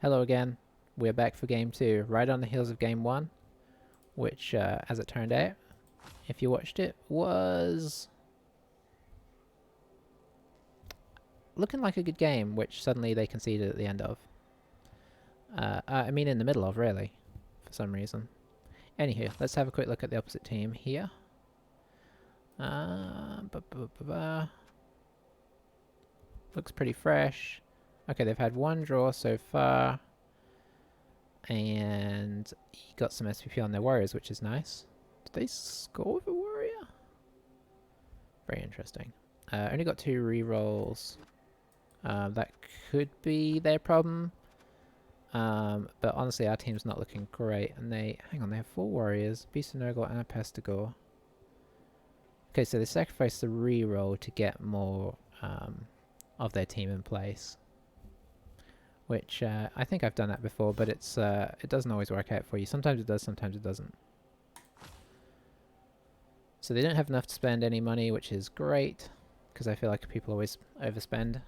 Hello again. We're back for game 2, right on the heels of game 1, which, as it turned out, if you watched it, was looking like a good game, which suddenly they conceded at the end of. I mean in the middle of, really, for some reason. Anywho, let's have a quick look at the opposite team here. Looks pretty fresh. Okay, they've had one draw so far. And he got some SPP on their warriors, which is nice. Did they score with a warrior? Very interesting. Only got 2 rerolls. That could be their problem. But honestly, our team's not looking great. And they have 4 warriors, Beast of Nurgle and a Pestigore. Okay, so they sacrificed the reroll to get more of their team in place. Which I think I've done that before, but it doesn't always work out for you. Sometimes it does, sometimes it doesn't. So they don't have enough to spend any money, which is great, because I feel like people always overspend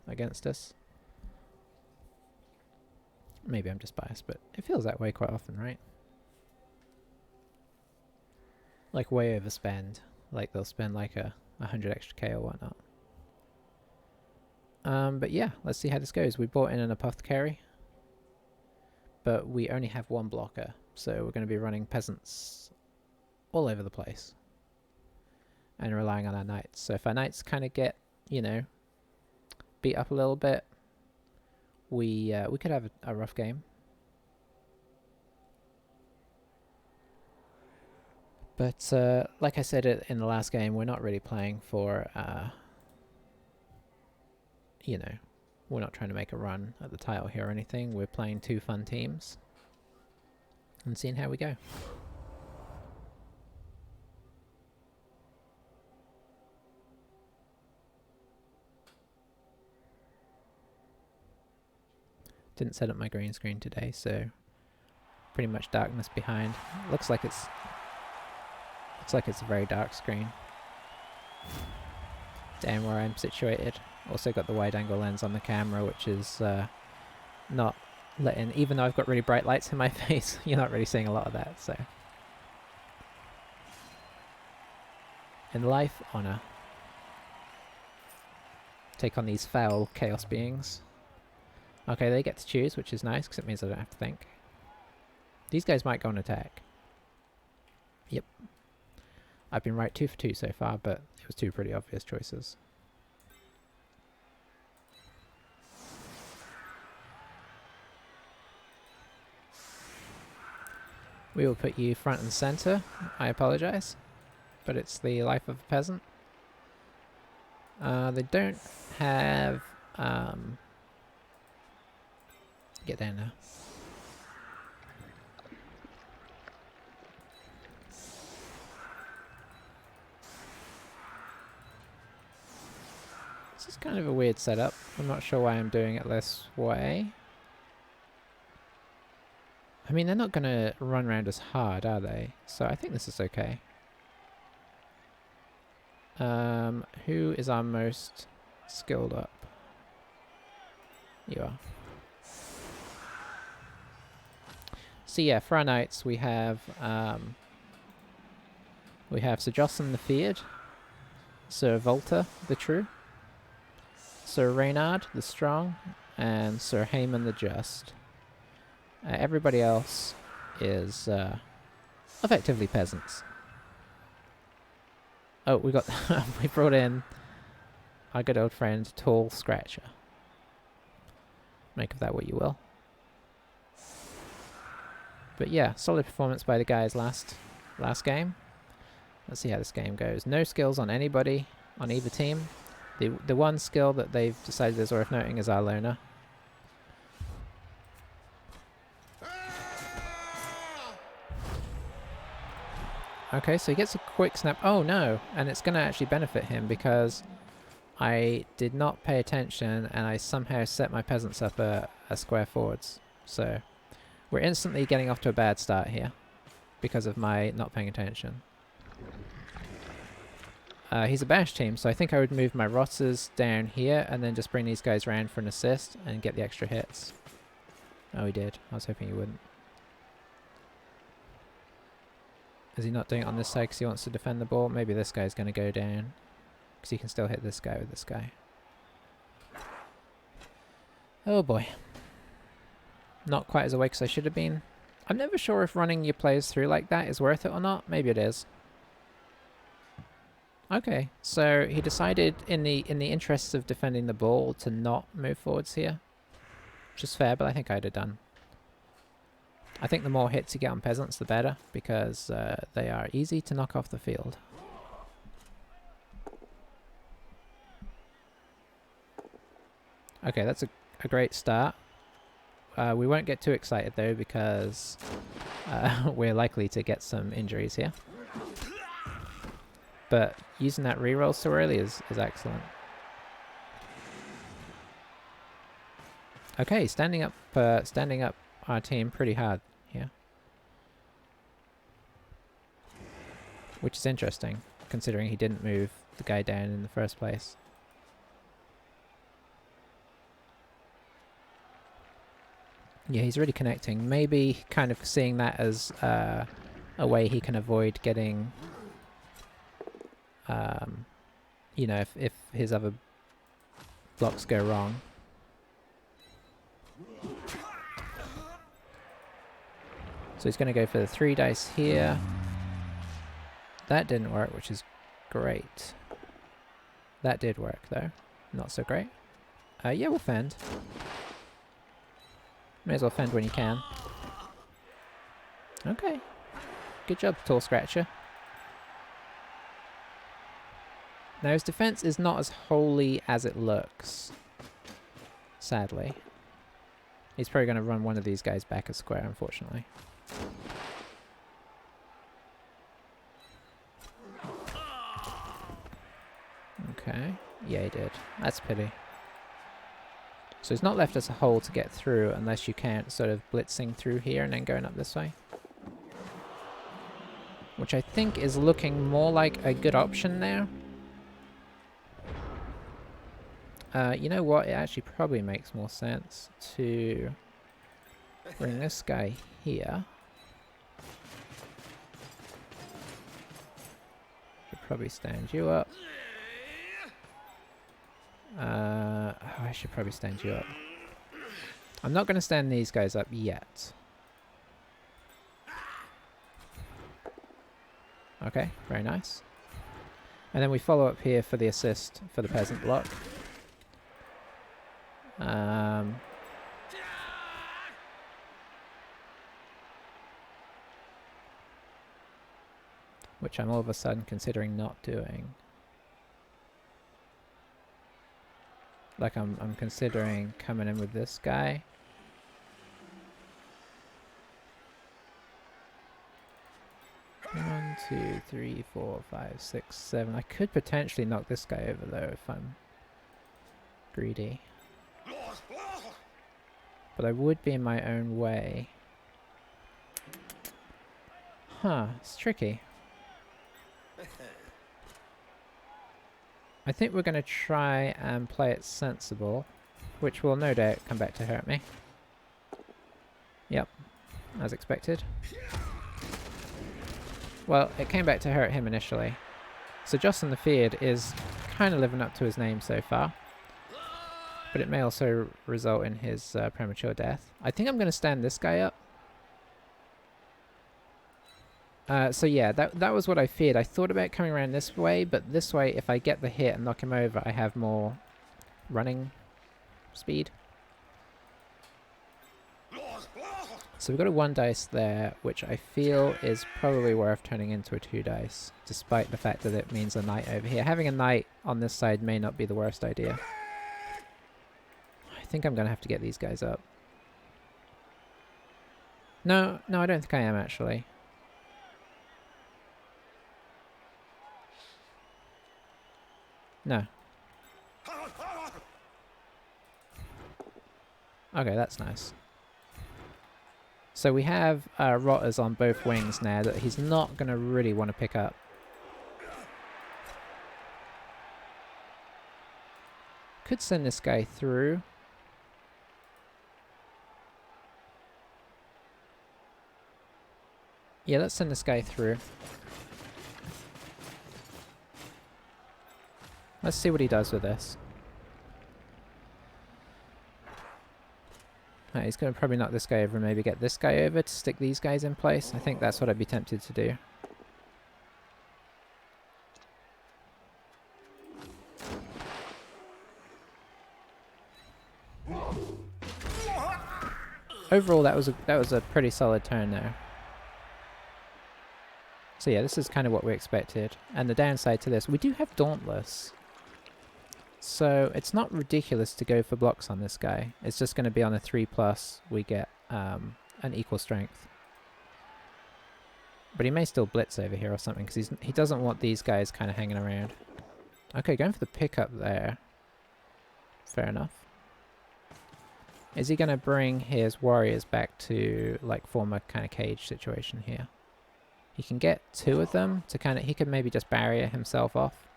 against us. Maybe I'm just biased, but it feels that way quite often, right? Like way overspend. Like they'll spend like 100 extra K or whatnot. But yeah, let's see how this goes. We bought in an apothecary, but we only have 1 blocker, so we're going to be running peasants all over the place and relying on our knights. So if our knights kind of get, you know, beat up a little bit, we could have a rough game. But like I said in the last game, we're not really playing for you know, we're not trying to make a run at the title here or anything. We're playing 2 fun teams and seeing how we go. Didn't set up my green screen today, so pretty much darkness behind. Looks like it's a very dark screen. Down where I'm situated. Also got the wide angle lens on the camera, which is not letting, even though I've got really bright lights in my face, you're not really seeing a lot of that, so. In life, honor. Take on these foul chaos beings. Okay, they get to choose, which is nice, because it means I don't have to think. These guys might go on attack. Yep. I've been right 2 for 2 so far, but it was 2 pretty obvious choices. We will put you front and center. I apologize, but it's the life of a peasant. They don't have... get down now. This is kind of a weird setup. I'm not sure why I'm doing it this way. I mean, they're not going to run around as hard, are they? So I think this is okay. Who is our most skilled up? You are. So yeah, for our knights we have Sir Jocelyn the Feared, Sir Volta the True, Sir Reynard the Strong, and Sir Haemon the Just. Everybody else is effectively peasants. Oh, we got we brought in our good old friend Tall Scratcher. Make of that what you will. But yeah, solid performance by the guys last game. Let's see how this game goes. No skills on anybody on either team. The one skill that they've decided is worth noting is our loner. Okay, so he gets a quick snap. Oh no! And it's going to actually benefit him because I did not pay attention and I somehow set my peasants up a square forwards. So we're instantly getting off to a bad start here because of my not paying attention. He's a bash team, so I think I would move my rotters down here and then just bring these guys around for an assist and get the extra hits. Oh, he did. I was hoping he wouldn't. Is he not doing it on this side because he wants to defend the ball? Maybe this guy's going to go down. Because he can still hit this guy with this guy. Oh boy. Not quite as awake as I should have been. I'm never sure if running your players through like that is worth it or not. Maybe it is. Okay, so he decided in the interests of defending the ball to not move forwards here. Which is fair, but I think I'd have done. I think the more hits you get on peasants, the better, because they are easy to knock off the field. Okay, that's a great start. We won't get too excited though, because we're likely to get some injuries here. But using that reroll so early is excellent. Okay, standing up our team pretty hard here. Which is interesting, considering he didn't move the guy down in the first place. Yeah, he's really connecting. Maybe kind of seeing that as a way he can avoid getting, you know, if his other blocks go wrong. So he's going to go for the 3 dice here. That didn't work, which is great. That did work, though. Not so great. Yeah, we'll fend. May as well fend when you can. Okay. Good job, Tall Scratcher. Now his defense is not as holy as it looks. Sadly. He's probably going to run one of these guys back a square, unfortunately. Okay. Yeah, he did. That's a pity. So he's not left us a hole to get through unless you count sort of blitzing through here and then going up this way. Which I think is looking more like a good option now. You know what? It actually probably makes more sense to bring this guy here. Should probably stand you up. Oh, I should probably stand you up. I'm not going to stand these guys up yet. Okay, very nice. And then we follow up here for the assist for the peasant block. Which I'm all of a sudden considering not doing. Like I'm considering coming in with this guy. One, two, three, 4, 5, 6, 7. I could potentially knock this guy over though if I'm greedy. But I would be in my own way. Huh, it's tricky. I think we're going to try and play it sensible, which will no doubt come back to hurt me. Yep, as expected. Well, it came back to hurt him initially. So Jocelyn the Feared is kind of living up to his name so far. But it may also result in his premature death. I think I'm going to stand this guy up. So yeah, that was what I feared. I thought about coming around this way, but this way, if I get the hit and knock him over, I have more running speed. So we've got a 1 dice there, which I feel is probably worth turning into a 2 dice, despite the fact that it means a knight over here. Having a knight on this side may not be the worst idea. I think I'm going to have to get these guys up. No, I don't think I am, actually. No. Okay, that's nice. So we have rotters on both wings now that he's not going to really want to pick up. Could send this guy through. Yeah, let's send this guy through. Let's see what he does with this. Right, he's going to probably knock this guy over and maybe get this guy over to stick these guys in place. I think that's what I'd be tempted to do. Overall, that was a pretty solid turn there. So yeah, this is kind of what we expected. And the downside to this, we do have Dauntless. So it's not ridiculous to go for blocks on this guy. It's just going to be on a 3+, we get an equal strength. But he may still blitz over here or something, because he doesn't want these guys kind of hanging around. Okay, going for the pickup there. Fair enough. Is he going to bring his warriors back to, like, former kind of cage situation here? He can get 2 of them to kind of... He could maybe just barrier himself off.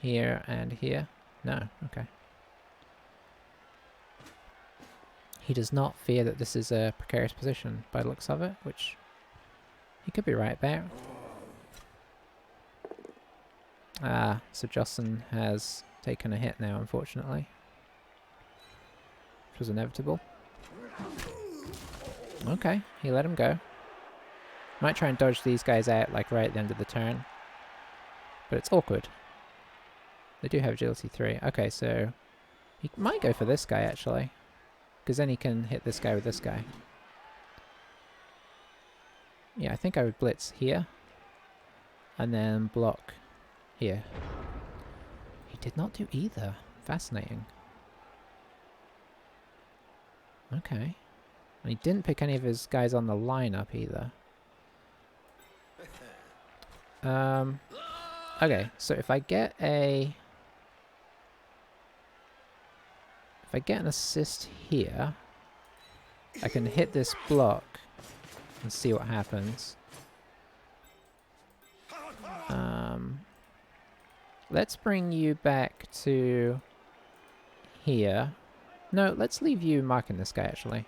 Here and here. No, okay. He does not fear that this is a precarious position by the looks of it, which he could be right about. Ah, so Jocelyn has taken a hit now, unfortunately. Which was inevitable. Okay, he let him go. Might try and dodge these guys out, like, right at the end of the turn. But it's awkward. They do have agility 3. Okay, so he might go for this guy, actually. Because then he can hit this guy with this guy. Yeah, I think I would blitz here. And then block here. He did not do either. Fascinating. Okay. And he didn't pick any of his guys on the lineup either. Okay, so if I get an assist here, I can hit this block and see what happens. Let's bring you back to here. No, let's leave you marking this guy, actually.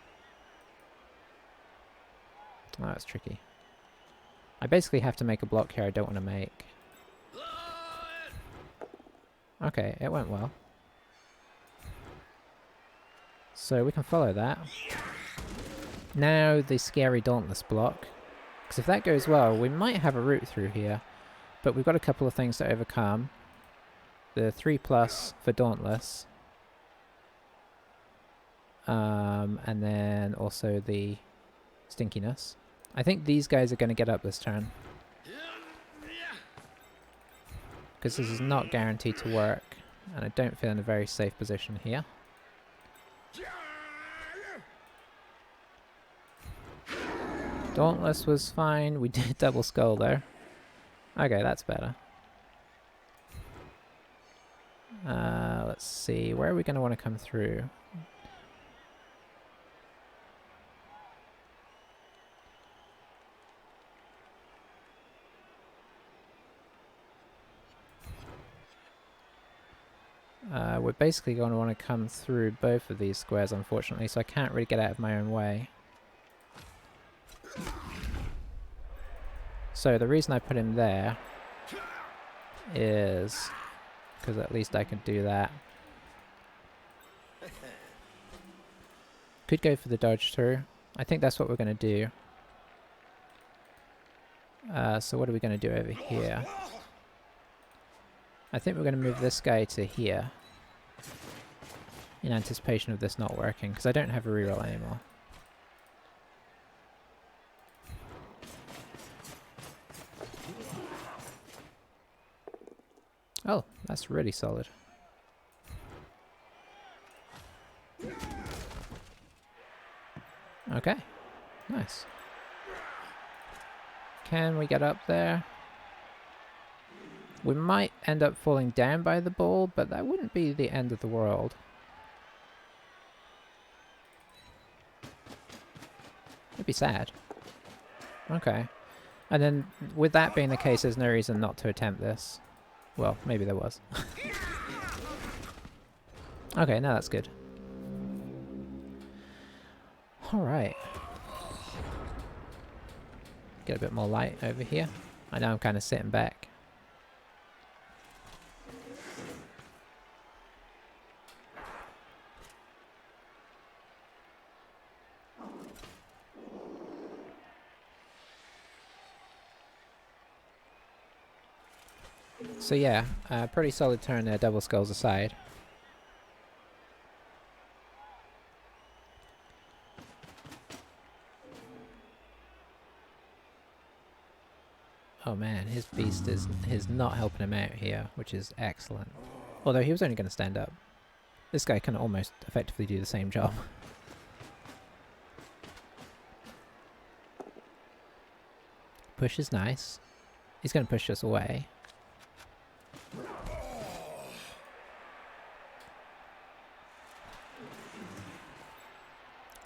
Oh, that's tricky. I basically have to make a block here I don't want to make. Okay, it went well. So we can follow that. Now the scary Dauntless block. Because if that goes well, we might have a route through here. But we've got a couple of things to overcome. The 3+ for Dauntless. And then also the stinkiness. I think these guys are going to get up this turn. Because this is not guaranteed to work. And I don't feel in a very safe position here. Dauntless was fine. We did double skull there. Okay, that's better. Let's see. Where are we going to want to come through? We're basically going to want to come through both of these squares, unfortunately, so I can't really get out of my own way. So the reason I put him there is because at least I can do that. Could go for the dodge through. I think that's what we're going to do. So what are we going to do over here? I think we're going to move this guy to here. In anticipation of this not working, because I don't have a reroll anymore. Oh, that's really solid. Okay, nice. Can we get up there? We might end up falling down by the ball, but that wouldn't be the end of the world. It'd be sad. Okay. And then, with that being the case, there's no reason not to attempt this. Well, maybe there was. Okay, now that's good. Alright. Get a bit more light over here. I know I'm kind of sitting back. So yeah, pretty solid turn there, double skulls aside. Oh man, his beast is not helping him out here, which is excellent. Although he was only going to stand up. This guy can almost effectively do the same job. Push is nice. He's going to push us away.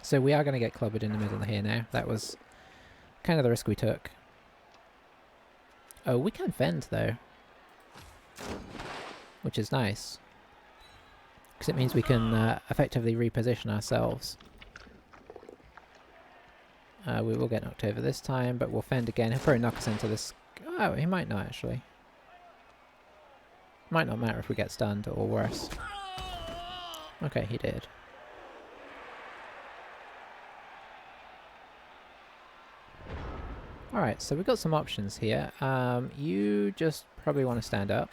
So we are going to get clobbered in the middle here now. That was kind of the risk we took. Oh, we can fend though. Which is nice. Because it means we can effectively reposition ourselves. We will get knocked over this time, but we'll fend again. He'll probably knock us into this... Oh, he might not actually. Might not matter if we get stunned or worse. Okay, he did. Alright, so we've got some options here. You just probably want to stand up.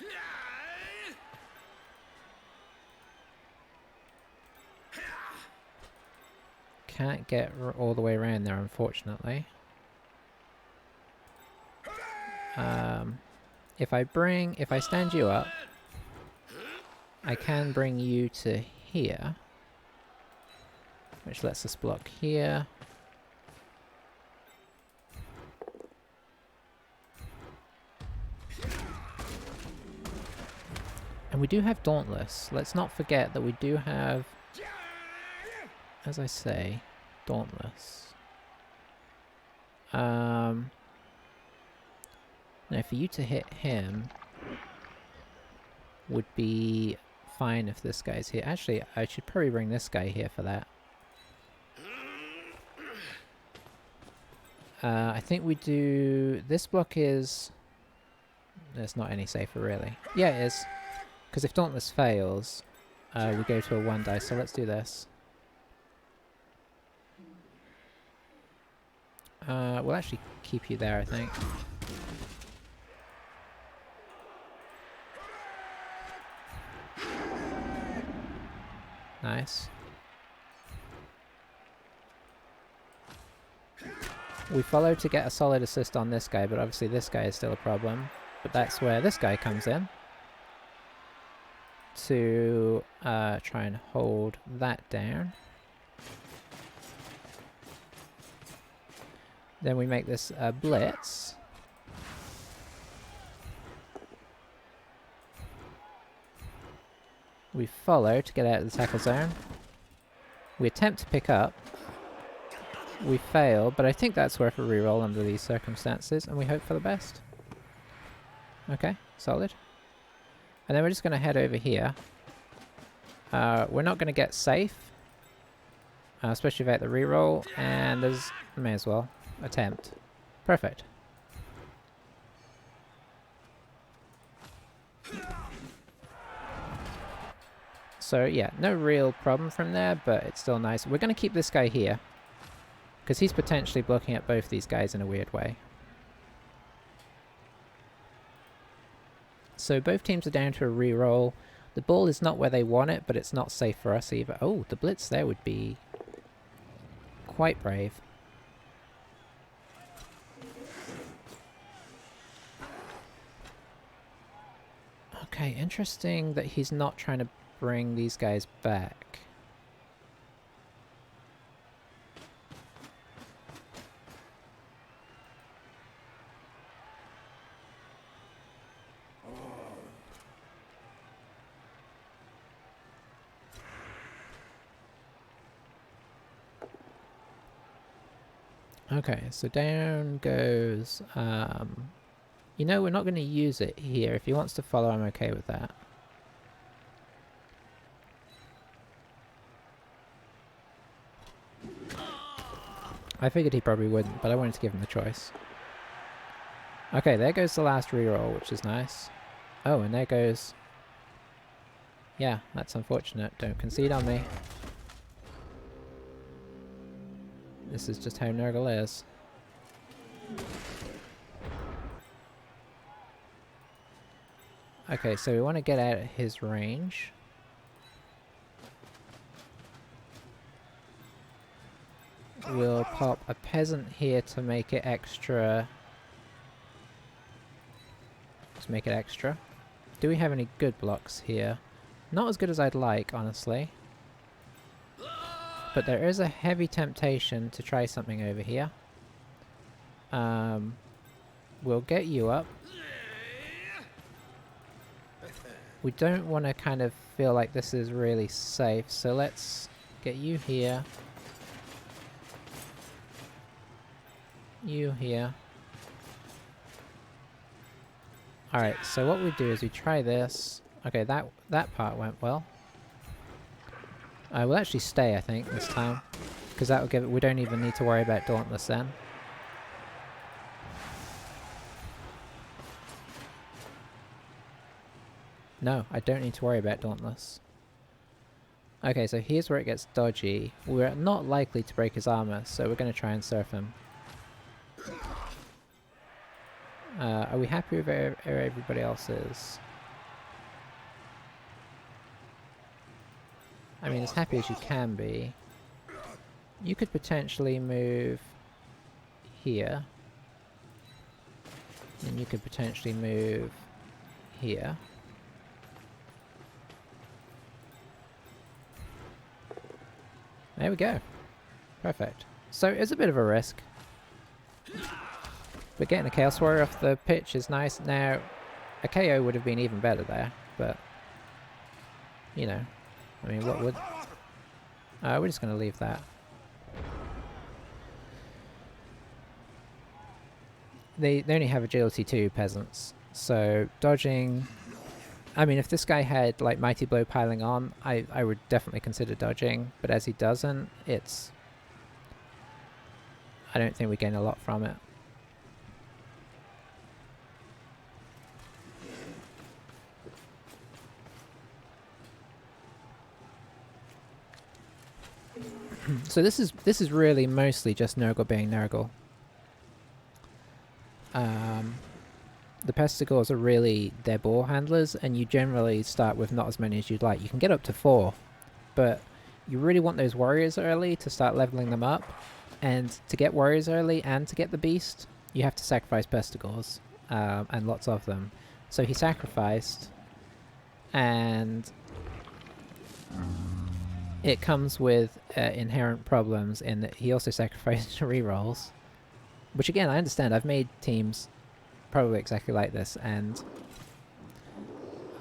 Can't get all the way around there, unfortunately. If I stand you up, I can bring you to here, which lets us block here. And we do have Dauntless. Let's not forget that we do have, as I say, Dauntless. Now for you to hit him would be fine if this guy's here. Actually, I should probably bring this guy here for that. I think we do... This block is... It's not any safer, really. Yeah, it is. Because if Dauntless fails, we go to a 1 dice, so let's do this. We'll actually keep you there, I think. Nice. We follow to get a solid assist on this guy, but obviously this guy is still a problem. But that's where this guy comes in. To try and hold that down. Then we make this blitz. We follow to get out of the tackle zone. We attempt to pick up. We fail, but I think that's worth a reroll under these circumstances, and we hope for the best. Okay, solid. And then we're just going to head over here. We're not going to get safe, especially without the reroll, and there's... may as well. Attempt. Perfect. So yeah, no real problem from there, but it's still nice. We're going to keep this guy here, because he's potentially blocking at both these guys in a weird way. So both teams are down to a reroll. The ball is not where they want it, but it's not safe for us either. Oh, the blitz there would be quite brave. Okay, interesting that he's not trying to bring these guys back. Okay, so down goes... you know, we're not going to use it here. If he wants to follow, I'm okay with that. I figured he probably wouldn't, but I wanted to give him the choice. Okay, there goes the last reroll, which is nice. Oh, and there goes... Yeah, that's unfortunate. Don't concede on me. This is just how Nurgle is. Okay, so we want to get out of his range. We'll pop a peasant here to make it extra. Just make it extra. Do we have any good blocks here? Not as good as I'd like, honestly. But there is a heavy temptation to try something over here. We'll get you up. We don't want to kind of feel like this is really safe, so let's get you here. You here. Alright, so what we do is we try this. Okay, that part went well. We'll actually stay, I think, this time. Because that will give it... We don't even need to worry about Dauntless then. No, I don't need to worry about Dauntless. Okay, so here's where it gets dodgy. We're not likely to break his armor, so we're going to try and surf him. Are we happy with where everybody else is? I mean, as happy as you can be. You could potentially move here. And you could potentially move here. There we go. Perfect. So it's a bit of a risk. But getting a Chaos Warrior off the pitch is nice. Now, a KO would have been even better there, but... You know. I mean, what would... we're just going to leave that. They only have agility 2, peasants. So, dodging... I mean, if this guy had, like, Mighty Blow piling on, I would definitely consider dodging. But as he doesn't, it's... I don't think we gain a lot from it. So this is really mostly just Nurgle being Nurgle. The Pestigores are really their ball handlers, and you generally start with not as many as you'd like. You can get up to 4, but you really want those warriors early to start leveling them up. And to get warriors early and to get the beast, you have to sacrifice Pestigores, and lots of them. So he sacrificed, and it comes with inherent problems in that he also sacrificed rerolls. Which again, I understand. I've made teams probably exactly like this, and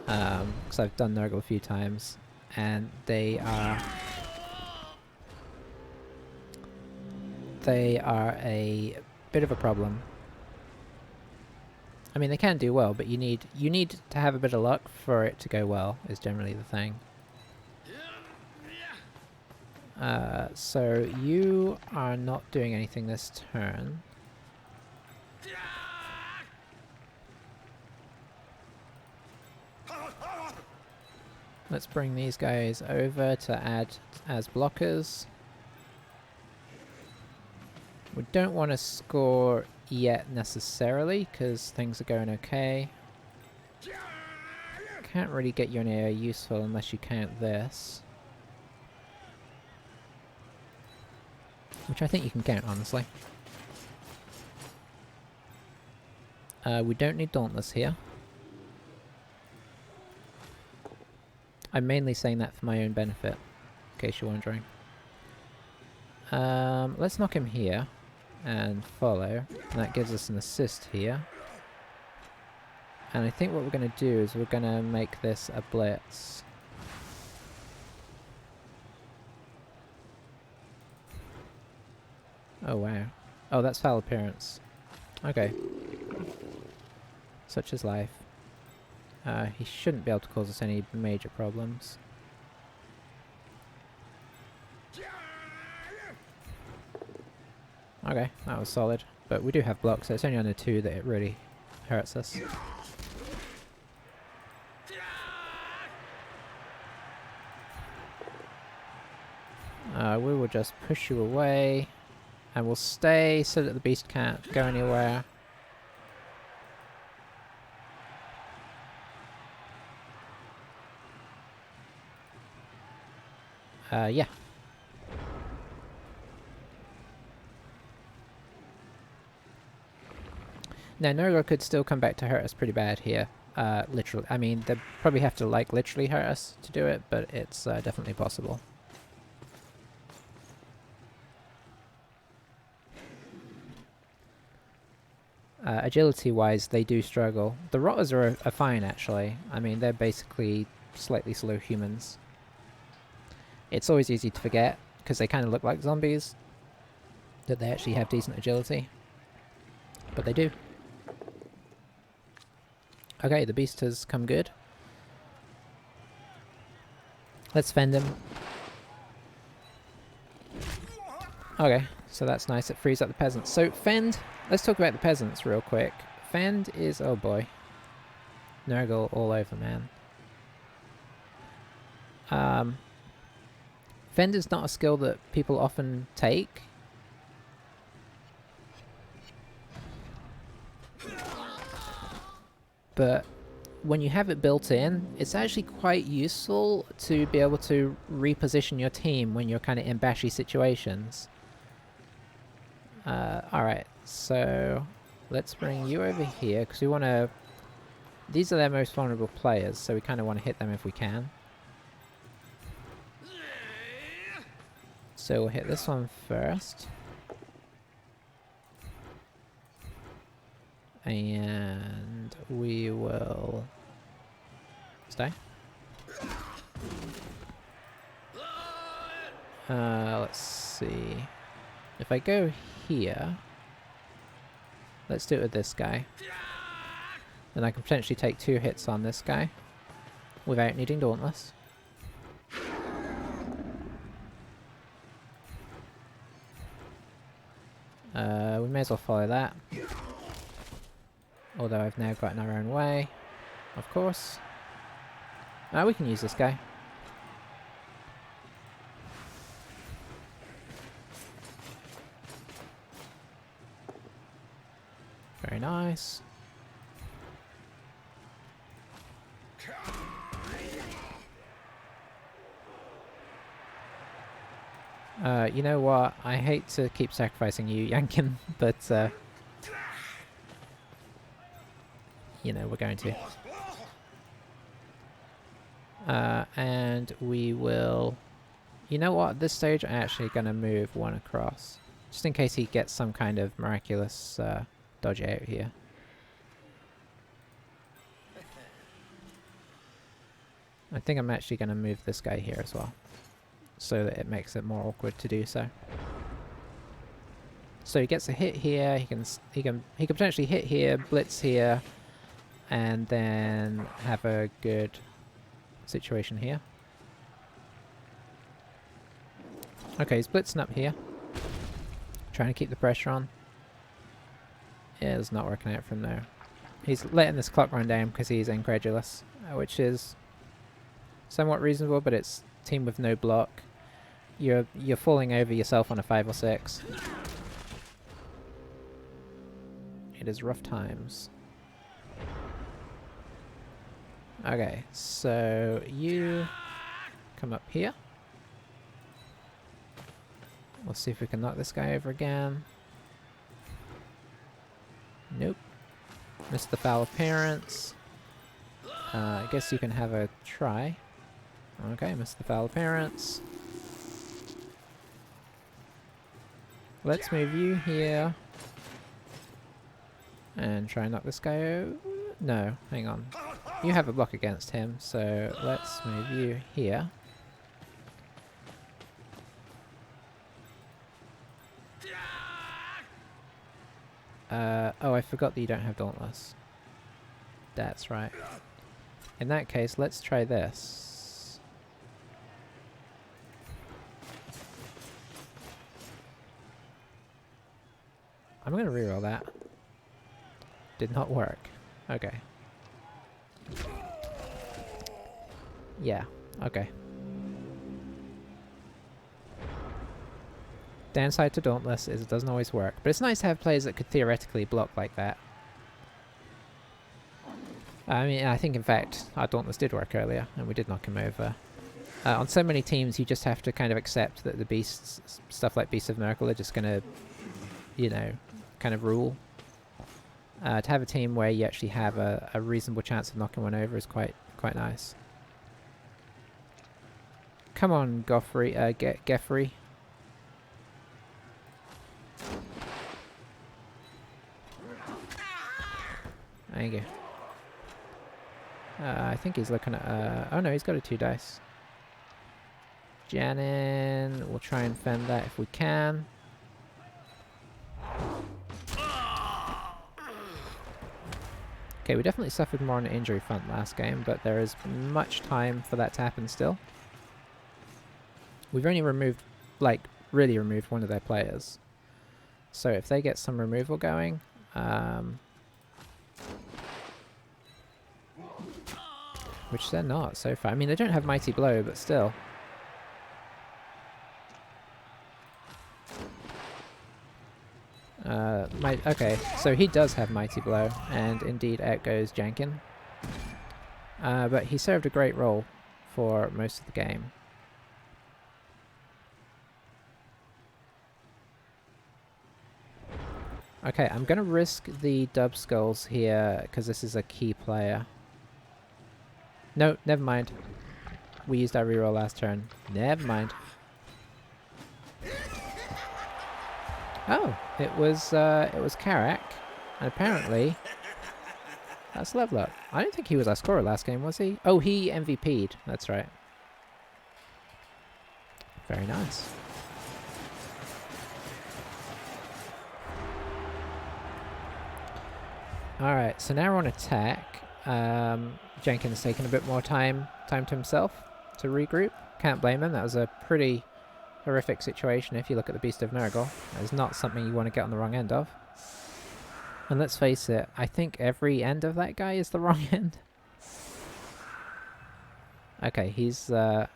because I've done Nurgle a few times, and they are a bit of a problem. I mean, they can do well, but you need to have a bit of luck for it to go well, is generally the thing. So you are not doing anything this turn. Let's bring these guys over to add as blockers. We don't want to score yet necessarily, because things are going okay. Can't really get you anywhere useful unless you count this. Which I think you can count, honestly. We don't need Dauntless here. I'm mainly saying that for my own benefit, in case you're wondering. Let's knock him here and follow, and that gives us an assist here. And I think what we're going to do is we're going to make this a blitz. Oh wow. Oh, that's foul appearance. Okay. Such is life. He shouldn't be able to cause us any major problems. Okay, that was solid. But we do have blocks, so it's only on the 2 that it really hurts us. We will just push you away, and we'll stay so that the beast can't go anywhere. Yeah. Now, Nurgle could still come back to hurt us pretty bad here. Literally. I mean, they'd probably have to, like, literally hurt us to do it, but it's definitely possible. Agility-wise, they do struggle. The Rotters are fine, actually. I mean, they're basically slightly slow humans. It's always easy to forget, because they kind of look like zombies, that they actually have decent agility. But they do. Okay, the beast has come good. Let's fend him. Okay, so that's nice. It frees up the peasants. So, fend. Let's talk about the peasants real quick. Fend is... oh boy. Nurgle all over, man. Fend is not a skill that people often take. But when you have it built in, it's actually quite useful to be able to reposition your team when you're kind of in bashy situations. Alright, so let's bring you over here, because we want to... these are their most vulnerable players, so we kind of want to hit them if we can. So we'll hit this one first. And we will... stay. Let's see. If I go here... let's do it with this guy. Then I can potentially take 2 hits on this guy without needing Dauntless. We may as well follow that. Although I've now gotten our own way, of course. We can use this guy. Very nice. You know what? I hate to keep sacrificing you, Yankin, but you know, we're going to. And we will... you know what? At this stage, I'm actually going to move one across. Just in case he gets some kind of miraculous dodge out here. I think I'm actually going to move this guy here as well, so that it makes it more awkward to do so. So he gets a hit here. He can potentially hit here, blitz here, and then have a good situation here. Okay, he's blitzing up here, trying to keep the pressure on. Yeah, it's not working out from there. He's letting this clock run down because he's incredulous, which is somewhat reasonable, but it's team with no block. You're falling over yourself on a 5 or 6. It is rough times. Okay, so you come up here. We'll see if we can knock this guy over again. Nope. Missed the foul appearance. I guess you can have a try. Okay, missed the foul appearance. Let's move you here. And try and knock this guy out. No, hang on. You have a block against him, so let's move you here. Oh, I forgot that you don't have Dauntless. That's right. In that case, let's try this. I'm going to reroll that. Did not work. Okay. Yeah, okay. Downside to Dauntless is it doesn't always work, but it's nice to have players that could theoretically block like that. I mean, I think in fact our Dauntless did work earlier, and we did knock him over. On so many teams, you just have to kind of accept that the beasts, stuff like Beasts of Nurgle, are just going to, you know, kind of rule. To have a team where you actually have a reasonable chance of knocking one over is quite nice. Come on, Geffrey. There you go. I think he's looking at... oh no, he's got a 2 dice. Janin, we'll try and fend that if we can. Okay, we definitely suffered more on the injury front last game, but there is much time for that to happen still. We've only removed, like, really removed one of their players. So if they get some removal going... which they're not so far. I mean, they don't have Mighty Blow, but still. Okay, so he does have Mighty Blow, and indeed out goes Jankin. But he served a great role for most of the game. Okay, I'm going to risk the Dub Skulls here, because this is a key player. No, never mind. We used our reroll last turn. Never mind. Oh, it was Karak, and apparently that's level up. I don't think he was our scorer last game, was he? Oh, he MVP'd. That's right. Very nice. Alright, so now we're on attack. Jenkins taking a bit more time to himself to regroup. Can't blame him. That was a pretty horrific situation if you look at the Beast of Nurgle. It's not something you want to get on the wrong end of. And let's face it, I think every end of that guy is the wrong end. Okay, he's going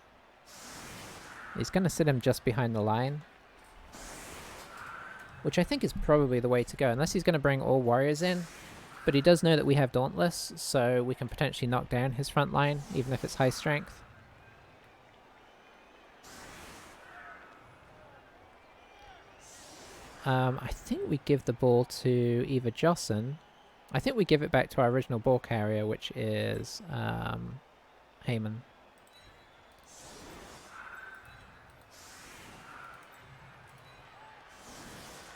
to sit him just behind the line, which I think is probably the way to go, unless he's going to bring all warriors in. But he does know that we have Dauntless, so we can potentially knock down his front line, even if it's high strength. I think we give the ball to either Jocelyn. I think we give it back to our original ball carrier, which is Heyman.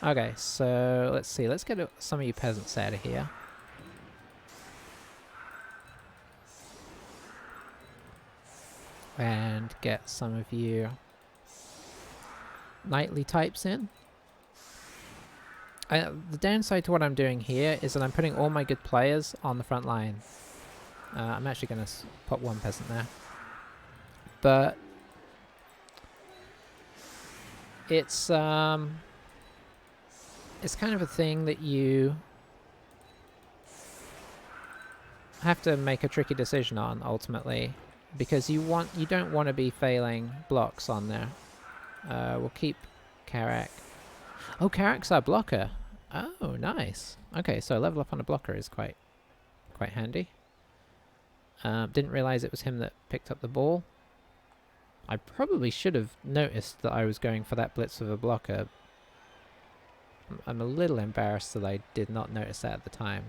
Okay, so let's see. Let's get some of you peasants out of here. And get some of you knightly types in. The downside to what I'm doing here is that I'm putting all my good players on the front line. I'm actually going to put one peasant there. But it's kind of a thing that you have to make a tricky decision on ultimately, because you don't want to be failing blocks on there. We'll keep Karak. Oh, Karak's our blocker. Oh, nice. Okay, so level up on a blocker is quite handy. Didn't realize it was him that picked up the ball. I probably should have noticed that I was going for that blitz with a blocker. I'm a little embarrassed that I did not notice that at the time.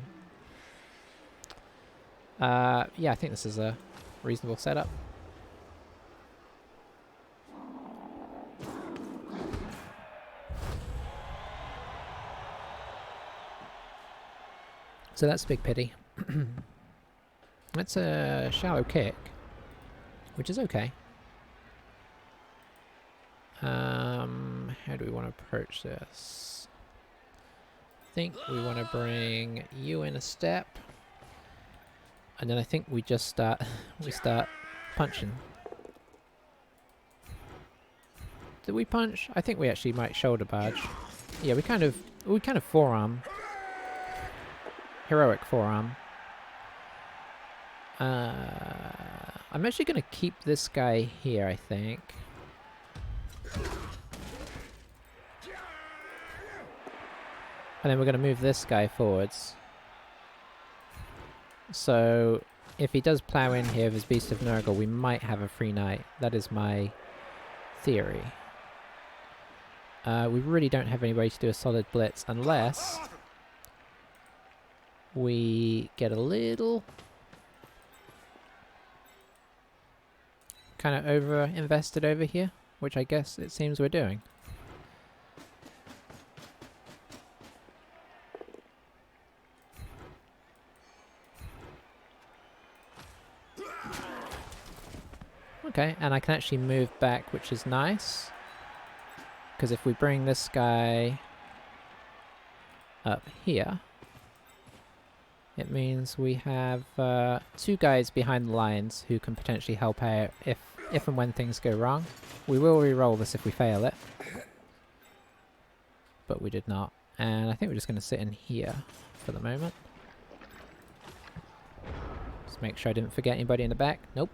Yeah, I think this is a reasonable setup. So that's a big pity. That's a shallow kick, which is okay. How do we want to approach this? I think we want to bring you in a step, and then I think we just start punching. Did we punch? I think we actually might shoulder barge. Yeah, we kind of forearm. Heroic forearm. I'm actually going to keep this guy here, I think. And then we're going to move this guy forwards. So, if he does plow in here with his Beast of Nurgle, we might have a free knight. That is my theory. We really don't have any way to do a solid blitz unless we get a little kind of over-invested over here, which I guess it seems we're doing. Okay, and I can actually move back, which is nice. Because if we bring this guy up here, it means we have 2 guys behind the lines who can potentially help out if and when things go wrong. We will re-roll this if we fail it. But we did not. And I think we're just going to sit in here for the moment. Just make sure I didn't forget anybody in the back. Nope.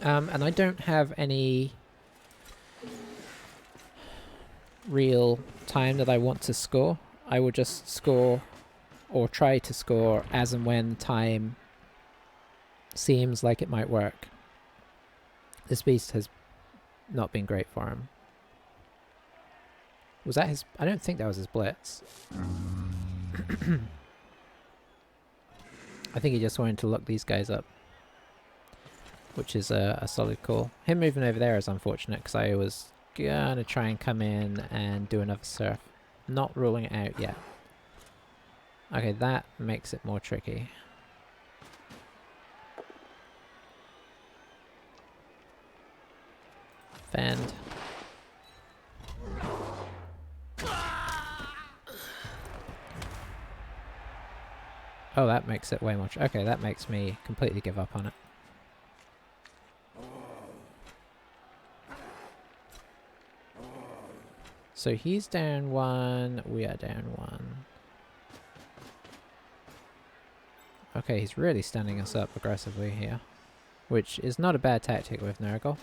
And I don't have any real time that I want to score. I will just score or try to score as and when time seems like it might work. This beast has not been great for him. Was that his... I don't think that was his blitz. I think he just wanted to lock these guys up, which is a solid call. Him moving over there is unfortunate because I was gonna try and come in and do another surf. Not ruling it out yet. Okay, that makes it more tricky. Fend. Oh, that makes it way more... Okay, that makes me completely give up on it. So he's down 1, we are down 1. Okay, he's really standing us up aggressively here, which is not a bad tactic with Nurgle.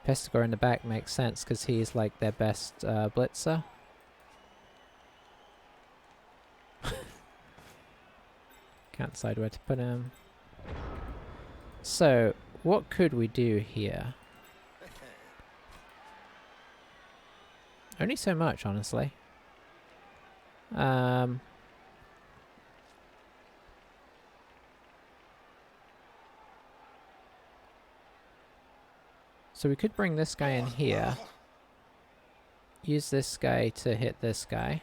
Pestigore in the back makes sense because he's like their best blitzer. Can't decide where to put him. So, what could we do here? Only so much, honestly. So we could bring this guy in here. Use this guy to hit this guy.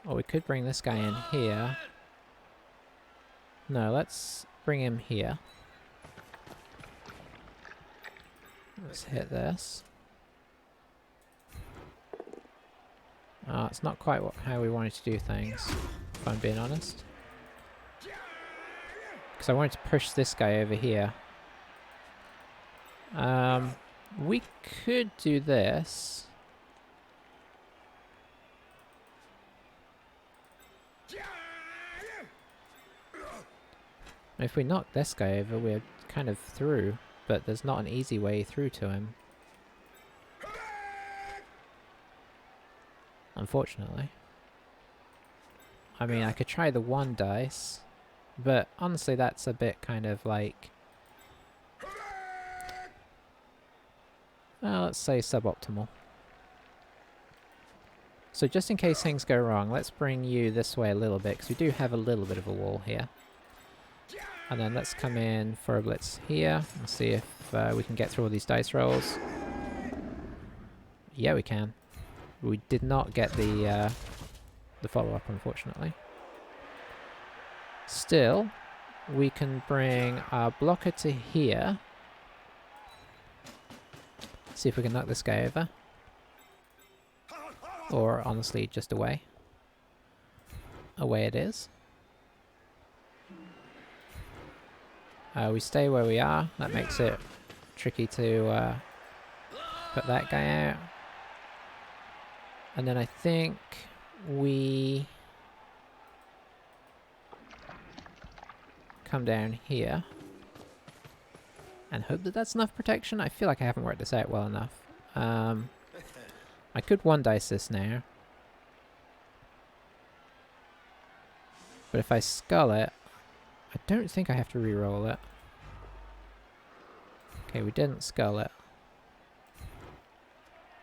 Or we could bring this guy in here. No, let's bring him here. Let's hit this. It's not quite how we wanted to do things, if I'm being honest. Because I wanted to push this guy over here. We could do this. If we knock this guy over, we're kind of through, but there's not an easy way through to him. Unfortunately. I mean, I could try the 1 dice, but honestly that's a bit kind of like... well, let's say suboptimal. So just in case things go wrong, let's bring you this way a little bit, because we do have a little bit of a wall here. And then let's come in for a blitz here, and see if we can get through all these dice rolls. Yeah, we can. We did not get the follow-up, unfortunately. Still, we can bring our blocker to here. See if we can knock this guy over. Or, honestly, just away. Away it is. We stay where we are. That makes it tricky to put that guy out. And then I think we come down here and hope that that's enough protection. I feel like I haven't worked this out well enough. I could one dice this now, but if I skull it, I don't think I have to re-roll it. Okay, we didn't skull it.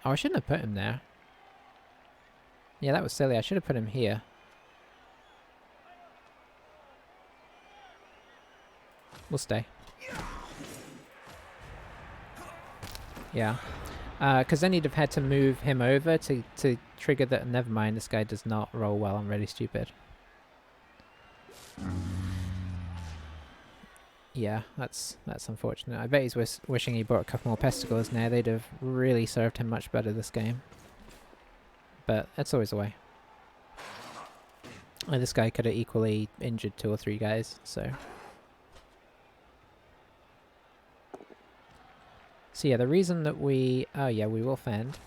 Oh, I shouldn't have put him there. Yeah, that was silly. I should have put him here. We'll stay. Yeah. Because then he'd have had to move him over to trigger that. Never mind, this guy does not roll well. I'm really stupid. Yeah, that's unfortunate. I bet he's wishing he brought a couple more pesticles now. They'd have really served him much better this game. But that's always the way. And this guy could have equally injured 2 or 3 guys, so... So yeah, the reason that we... Oh yeah, we will fend.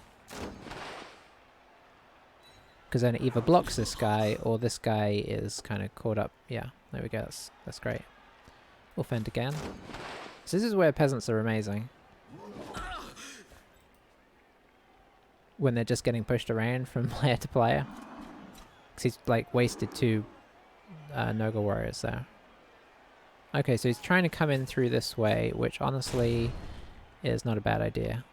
Because then it either blocks this guy, or this guy is kind of caught up. Yeah, there we go, that's great. We'll fend again. So this is where peasants are amazing. When they're just getting pushed around from player to player. Because he's like wasted 2 Nurgle warriors there. Okay, so he's trying to come in through this way, which honestly is not a bad idea.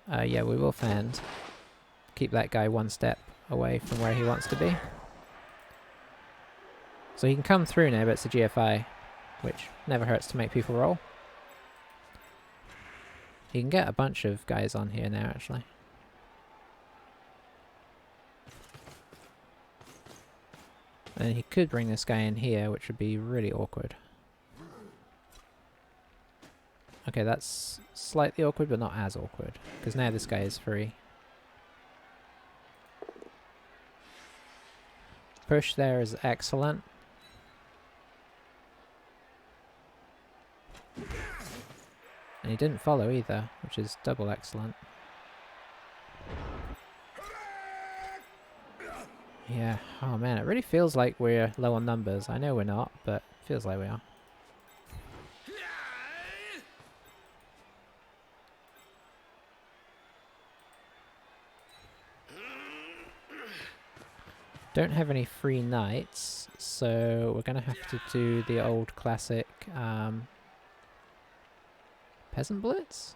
Yeah, we will fend. Keep that guy 1 step away from where he wants to be. So he can come through now, but it's a GFI, which never hurts to make people roll. He can get a bunch of guys on here now, actually. And he could bring this guy in here, which would be really awkward. Okay, that's slightly awkward, but not as awkward. Because now this guy is free. Push there is excellent. And he didn't follow either, which is double excellent. Yeah, oh man, it really feels like we're low on numbers. I know we're not, but it feels like we are. Don't have any free knights, so we're going to have to do the old classic Peasant Blitz?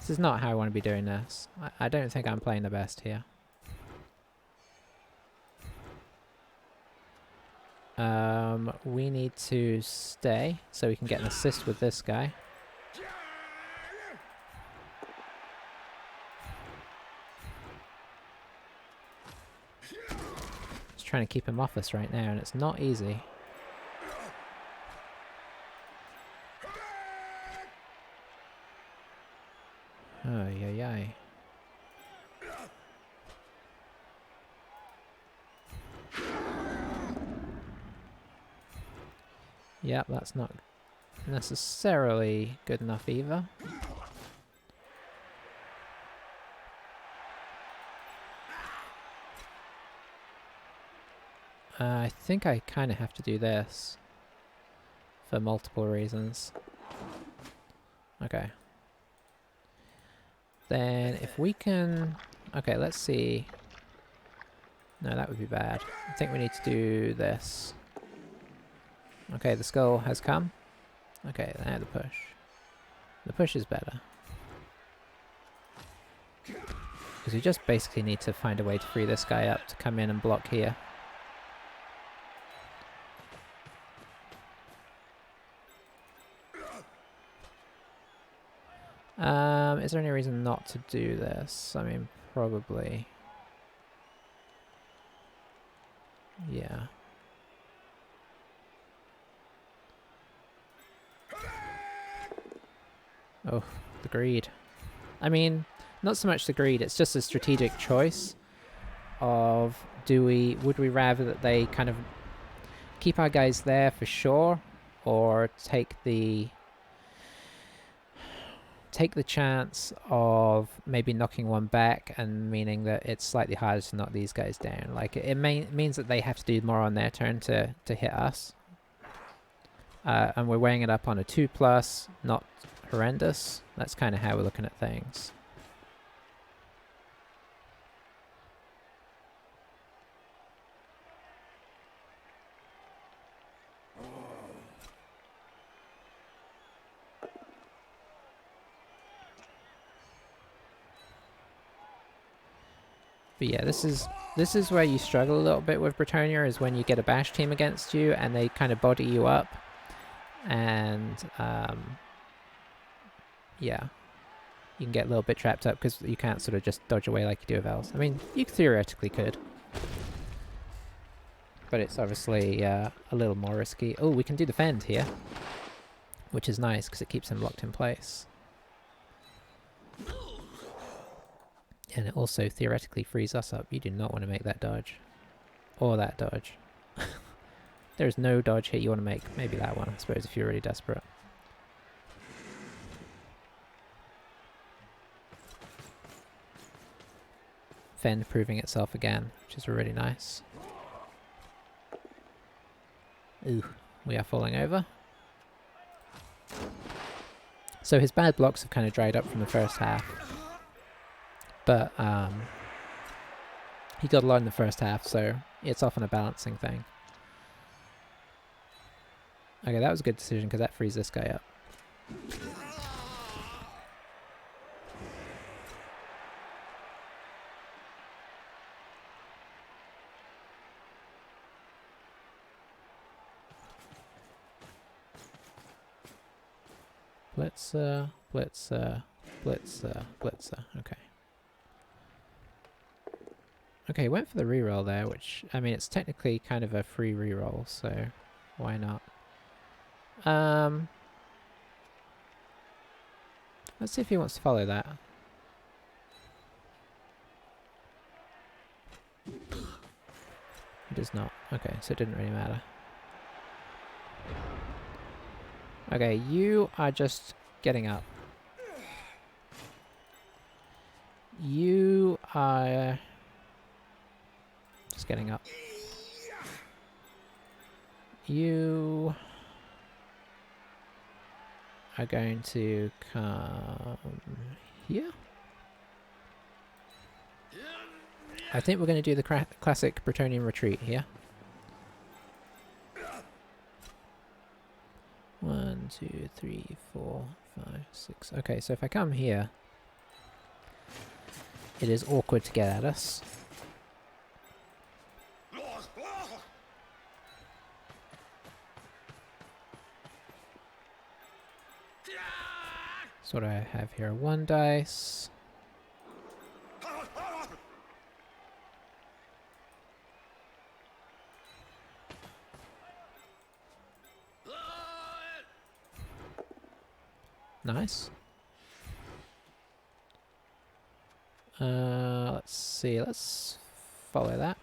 This is not how I want to be doing this. I don't think I'm playing the best here. We need to stay so we can get an assist with this guy. Just trying to keep him off us right now, and it's not easy. Oh, yeah. Yep, that's not necessarily good enough either. I think I kind of have to do this for multiple reasons. Okay. Then if we can... Okay, let's see. No, that would be bad. I think we need to do this. Okay, the skull has come. Okay, now the push. The push is better. Because we just basically need to find a way to free this guy up to come in and block here. Is there any reason not to do this? I mean, probably. Yeah. Oh, the greed. I mean, not so much the greed, it's just a strategic choice of would we rather that they kind of keep our guys there for sure, or take the chance of maybe knocking one back, and meaning that it's slightly harder to knock these guys down. Like it means that they have to do more on their turn to hit us. And we're weighing it up on a 2+, not horrendous. That's kind of how we're looking at things. But yeah, this is where you struggle a little bit with Bretonnia, is when you get a bash team against you and they kind of body you up, and yeah, you can get a little bit trapped up because you can't sort of just dodge away like you do with elves. I mean, you theoretically could, but it's obviously a little more risky. Oh, we can do defend here, which is nice because it keeps him locked in place. And it also theoretically frees us up. You do not want to make that dodge. Or that dodge. There's no dodge here you want to make. Maybe that one, I suppose, if you're really desperate. Fend proving itself again, which is really nice. Ooh, we are falling over. So his bad blocks have kind of dried up from the first half. But he got a lot in the first half, so it's often a balancing thing. Okay, that was a good decision because that frees this guy up. Blitzer, blitzer, blitzer, blitzer. Okay. Okay, went for the reroll there, which, I mean, it's technically kind of a free reroll, so why not? Let's see if he wants to follow that. He does not. Okay, so it didn't really matter. Okay, you are just getting up. You are just getting up. You are going to come here. I think we're going to do the classic Bretonnian retreat here. 1, 2, 3, 4, 5, 6. Okay, so if I come here, it is awkward to get at us. So what do I have here? 1 dice. Nice. Let's see, let's follow that.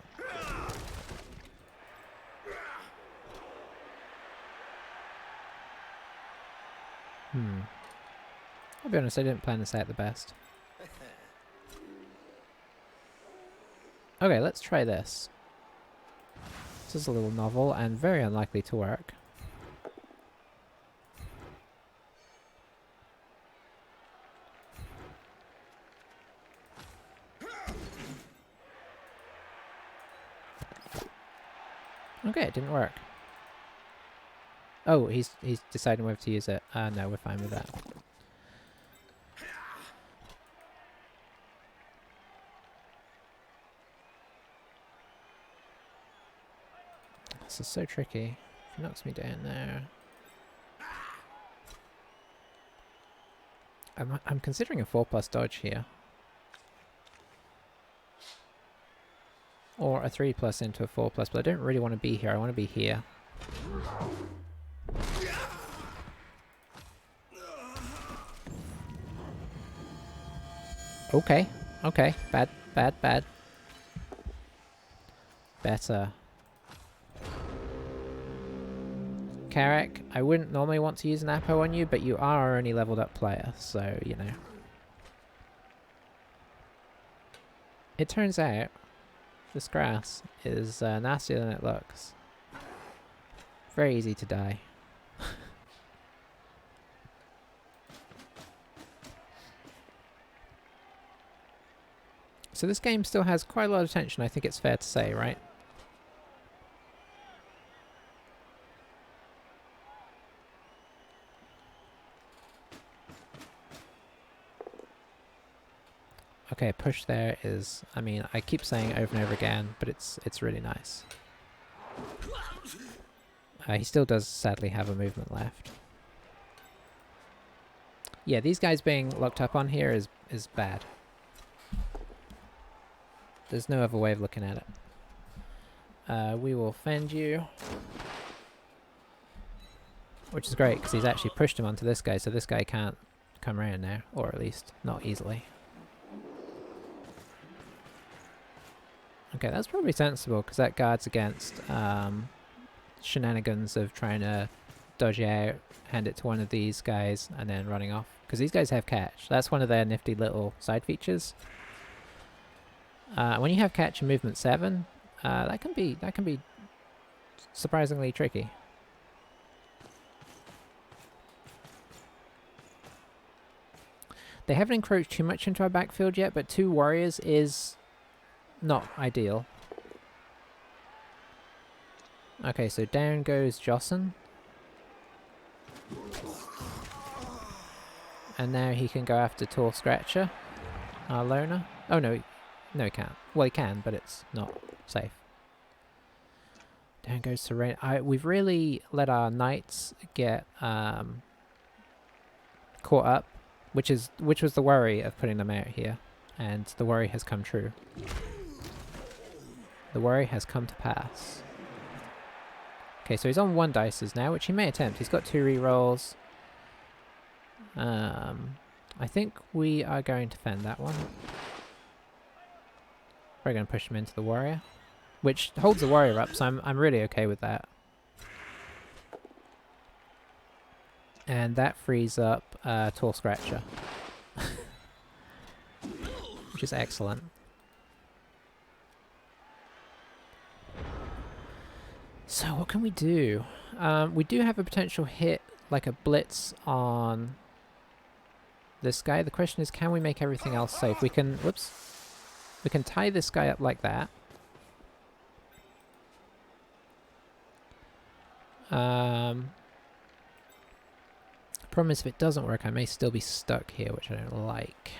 I'll be honest, I didn't plan this out the best. Okay, let's try this. This is a little novel and very unlikely to work. Okay, it didn't work. Oh, he's deciding whether to use it. No, we're fine with that. This is so tricky. If he knocks me down there. I'm considering a 4+ dodge here. Or a 3+ into a 4+, but I don't really want to be here. I want to be here. Okay, okay. Bad, bad, bad. Better. Carrack, I wouldn't normally want to use an Apo on you, but you are only leveled up player, so, you know. It turns out this grass is nastier than it looks. Very easy to die. So this game still has quite a lot of tension, I think it's fair to say, right? Okay, push there is, I mean, I keep saying it over and over again, but it's really nice. He still does sadly have a movement left. Yeah, these guys being locked up on here is bad. There's no other way of looking at it. We will fend you. Which is great, because he's actually pushed him onto this guy, so this guy can't come around now. Or at least, not easily. Okay, that's probably sensible, because that guards against shenanigans of trying to dodge out, hand it to one of these guys, and then running off. Because these guys have catch. That's one of their nifty little side features. When you have catch in movement 7, that can be surprisingly tricky. They haven't encroached too much into our backfield yet, but 2 warriors is not ideal. Okay, so down goes Jocelyn. And now he can go after Tall Scratcher, our loner. Oh no, no he can't. Well he can, but it's not safe. Down goes Serena. We've really let our knights get caught up, which was the worry of putting them out here, and the worry has come true. The worry has come to pass. Okay, so he's on 1 dices now, which he may attempt. He's got 2 rerolls. I think we are going to fend that one. We're going to push him into the warrior, which holds the warrior up, so I'm really okay with that. And that frees up Tall Scratcher, which is excellent. So what can we do? We do have a potential hit, like a blitz on this guy. The question is, can we make everything else safe? We can, whoops, we can tie this guy up like that. Problem is, if it doesn't work, I may still be stuck here, which I don't like.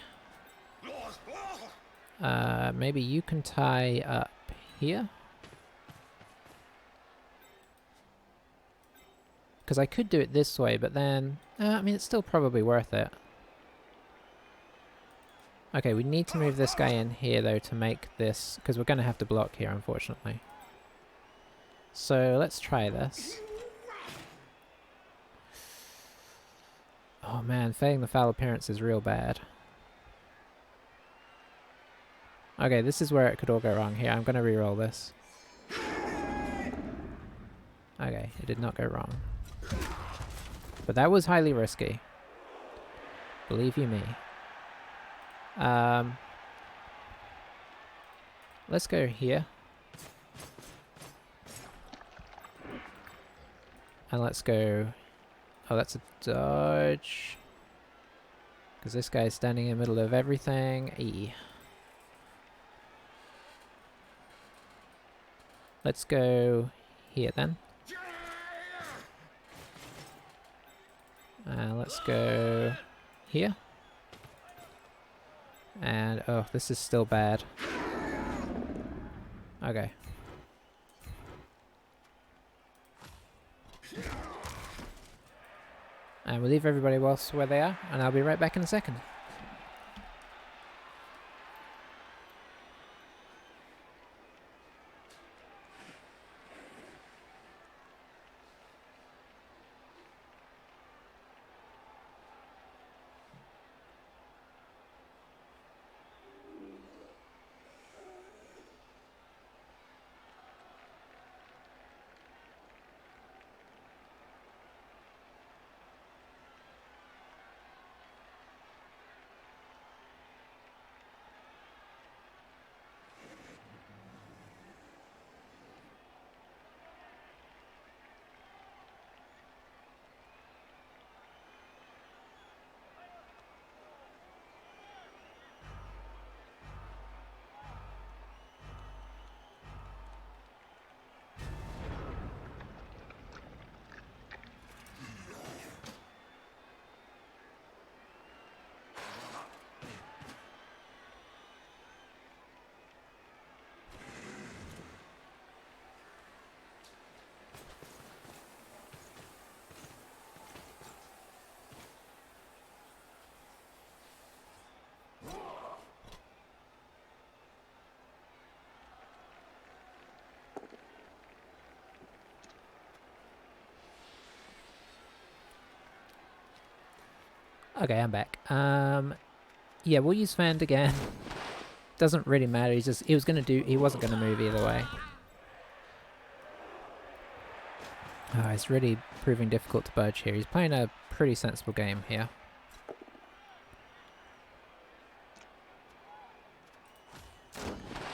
Maybe you can tie up here? Because I could do it this way, but then... I mean, it's still probably worth it. Okay, we need to move this guy in here, though, to make this... Because we're going to have to block here, unfortunately. So, let's try this. Oh man, failing the foul appearance is real bad. Okay, this is where it could all go wrong. Here, I'm going to reroll this. Okay, it did not go wrong. But that was highly risky. Believe you me. Let's go here. And let's go... Oh, that's a dodge. Because this guy's standing in the middle of everything. E. Let's go here then. Let's go here. And, oh, this is still bad. Okay. And we'll leave everybody else where they are, and I'll be right back in a second. Okay, I'm back. Yeah, we'll use Fend again. Doesn't really matter. He wasn't gonna move either way. Oh, it's really proving difficult to budge here. He's playing a pretty sensible game here.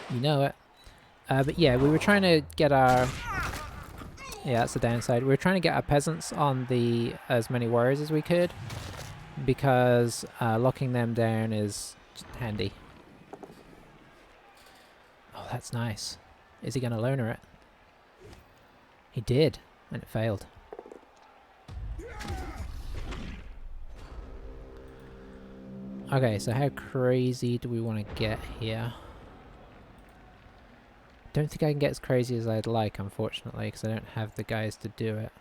You know it. But yeah, we were trying to get our... Yeah, that's the downside. We were trying to get our peasants on as many warriors as we could, because locking them down is handy. Oh, that's nice. Is he going to loner it? He did, and it failed. Okay, so how crazy do we want to get here? Don't think I can get as crazy as I'd like, unfortunately, because I don't have the guys to do it.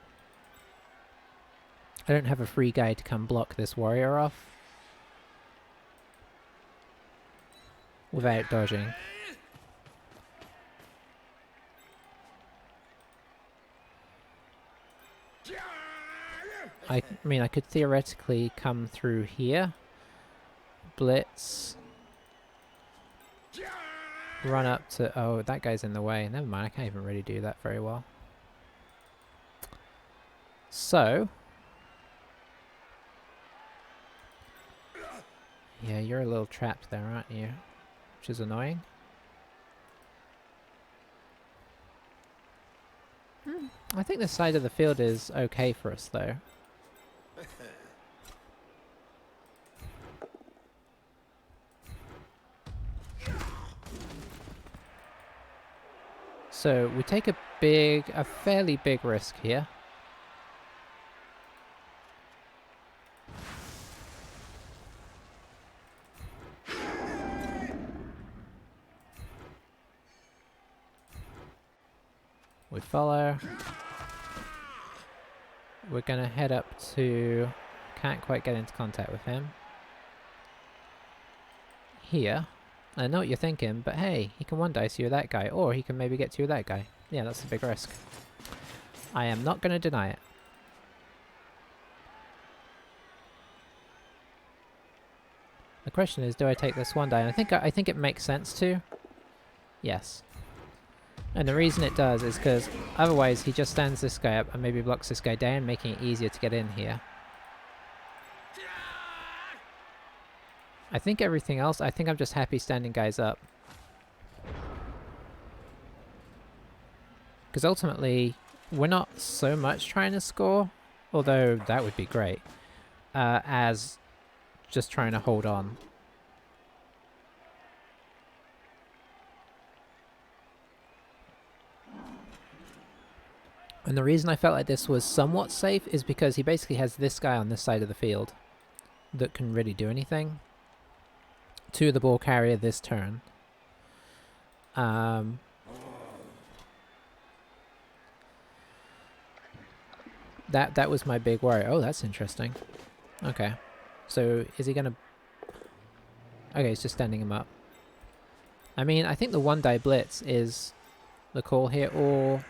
I don't have a free guy to come block this warrior off without dodging. I mean, I could theoretically come through here, blitz, run up to... Oh, that guy's in the way. Never mind, I can't even really do that very well. So... Yeah, you're a little trapped there, aren't you? Which is annoying. I think this side of the field is okay for us, though. So we take a fairly big risk here. We follow. We're gonna head up to... Can't quite get into contact with him. Here. I know what you're thinking, but hey, he can one dice you with that guy, or he can maybe get to you with that guy. Yeah, that's a big risk. I am not gonna deny it. The question is, do I take this one die? And I think it makes sense to. Yes. And the reason it does is because otherwise he just stands this guy up and maybe blocks this guy down, making it easier to get in here. I think everything else, I think I'm just happy standing guys up. Because ultimately, we're not so much trying to score, although that would be great, as just trying to hold on. And the reason I felt like this was somewhat safe is because he basically has this guy on this side of the field that can really do anything to the ball carrier this turn. That was my big worry. Oh, that's interesting. Okay. So is he gonna... Okay, he's just standing him up. I mean, I think the one die blitz is the call here, or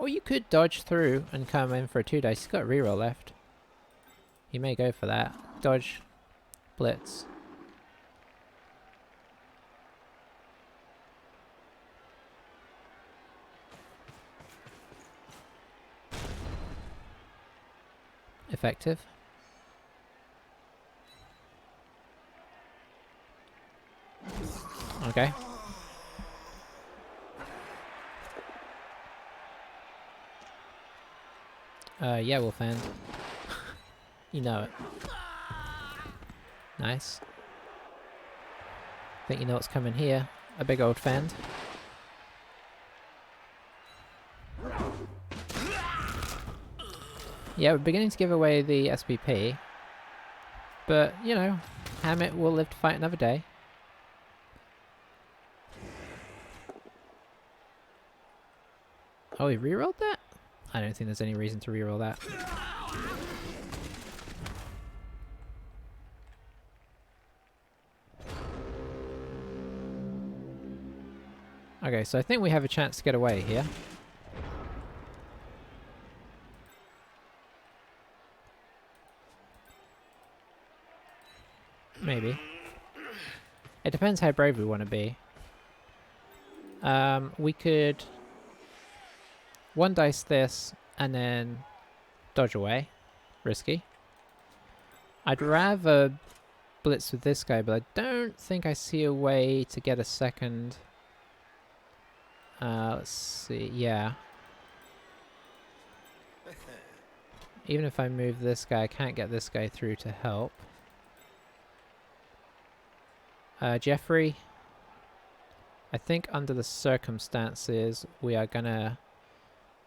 you could dodge through and come in for a 2 dice. He's got a reroll left. He may go for that. Dodge, blitz. Effective. Okay. Yeah, we'll fend. You know it. Nice. Think you know what's coming here. A big old fend. Yeah, we're beginning to give away the SPP. But, you know, Hammett will live to fight another day. Oh, he rerolled that? I don't think there's any reason to reroll that. Okay, so I think we have a chance to get away here. It depends how brave we want to be. We could one dice this and then dodge away. Risky. I'd rather blitz with this guy, but I don't think I see a way to get a second. Let's see. Yeah. Even if I move this guy, I can't get this guy through to help. Jeffrey, I think under the circumstances, we are gonna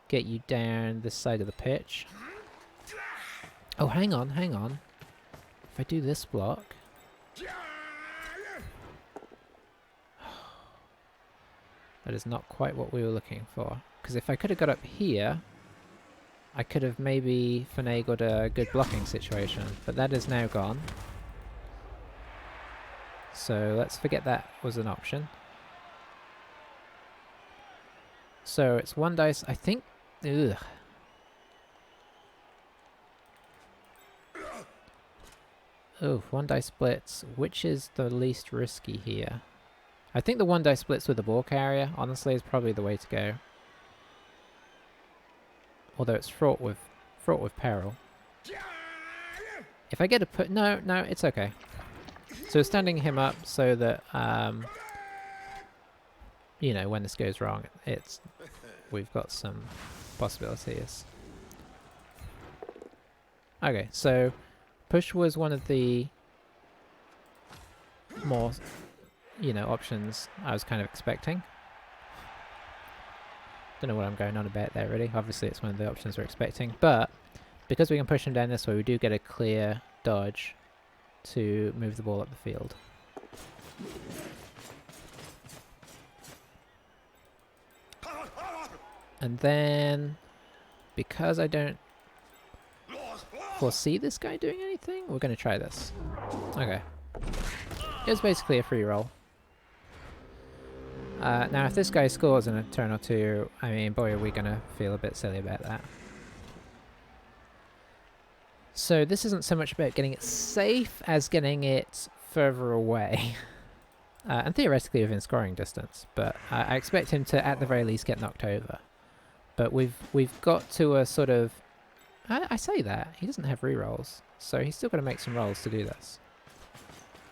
get you down this side of the pitch. Oh, hang on, hang on. If I do this block... That is not quite what we were looking for. Because if I could have got up here, I could have maybe finagled a good blocking situation. But that is now gone. So let's forget that was an option. So it's one dice, I think... Ugh. Oh, one dice splits. Which is the least risky here? I think the one dice splits with the ball carrier, honestly, is probably the way to go. Although it's fraught with peril. If I get a put... No, it's okay. So we're standing him up so that, you know, when this goes wrong, we've got some possibilities. Okay, so push was one of the more, you know, options I was kind of expecting. Don't know what I'm going on about there, really. Obviously, it's one of the options we're expecting, but because we can push him down this way, we do get a clear dodge to move the ball up the field. And then, because I don't foresee this guy doing anything, we're going to try this. Okay. It was basically a free roll. Now, if this guy scores in a turn or two, I mean, boy, are we going to feel a bit silly about that. So this isn't so much about getting it safe as getting it further away. And theoretically within scoring distance, but I expect him to, at the very least, get knocked over. But we've got to a sort of... I say that. He doesn't have rerolls, so he's still got to make some rolls to do this.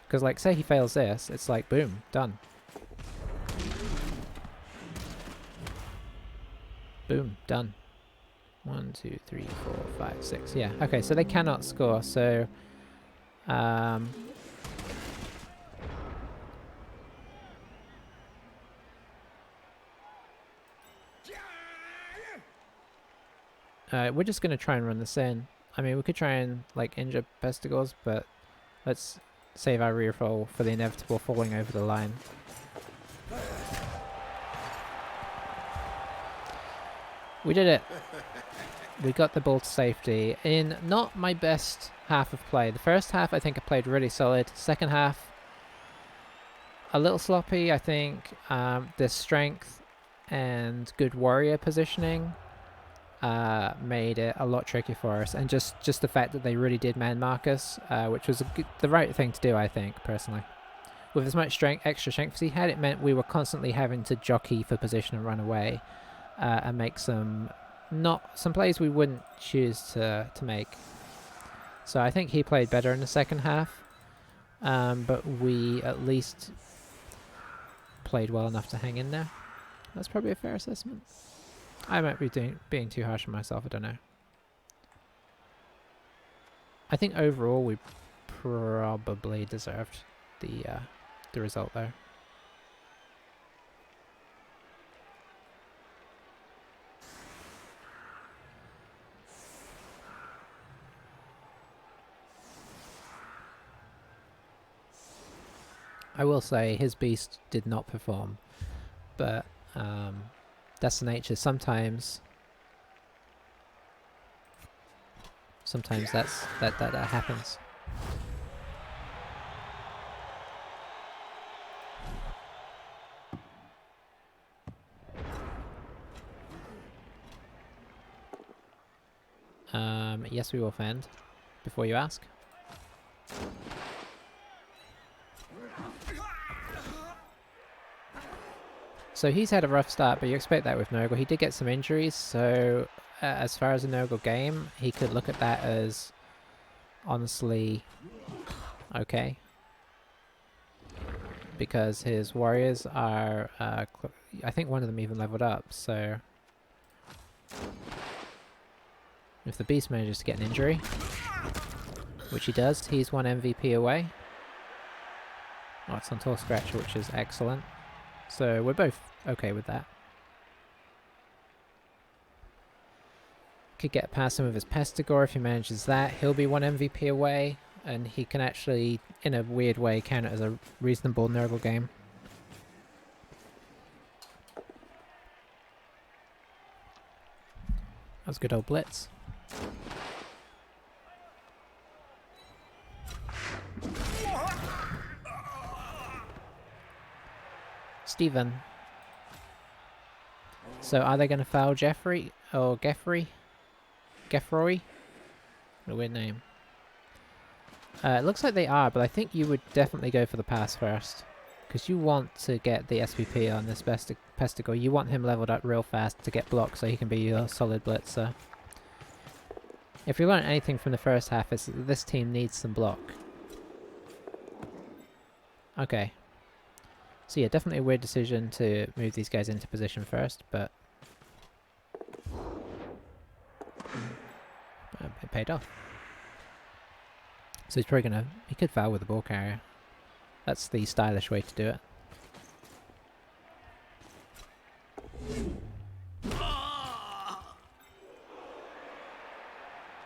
Because, like, say he fails this, it's like, boom, done. Boom, done. 1, 2, 3, 4, 5, 6. Yeah, okay, so they cannot score, so... we're just going to try and run this in. I mean, we could try and, like, injure Pestigors, but let's save our reroll for the inevitable falling over the line. We did it! We got the ball to safety in not my best half of play. The first half, I think I played really solid. Second half, a little sloppy, I think. The strength and good warrior positioning made it a lot trickier for us, and just the fact that they really did man mark us, which was the right thing to do, I think, personally. With as much extra strength as he had, it meant we were constantly having to jockey for position and run away, and make some plays we wouldn't choose to make. So I think he played better in the second half, but we at least played well enough to hang in there. That's probably a fair assessment. I might be being too harsh on myself, I don't know. I think overall we probably deserved the result there. I will say his beast did not perform, but that's the nature. Sometimes that happens. Yes, we will fend. Before you ask. So he's had a rough start, but you expect that with Nurgle. He did get some injuries, so as far as a Nurgle game, he could look at that as honestly okay. Because his warriors are, I think one of them even leveled up, so if the beast manages to get an injury, which he does, he's one MVP away. Oh, it's on Tall Scratcher, which is excellent. So we're both okay with that. Could get past some of his Pestigore if he manages that. He'll be one MVP away, and he can actually, in a weird way, count it as a reasonable Nurgle game. That was good old Blitz. Stephen. So are they going to foul Jeffrey or Geffrey? Geffroy? What a weird name. It looks like they are, but I think you would definitely go for the pass first. Because you want to get the SVP on this Pestigore. You want him leveled up real fast to get blocked so he can be your solid blitzer. If we learned anything from the first half, it's that this team needs some block. Okay. So yeah, definitely a weird decision to move these guys into position first, but it paid off. So he's probably gonna... he could foul with the ball carrier. That's the stylish way to do it.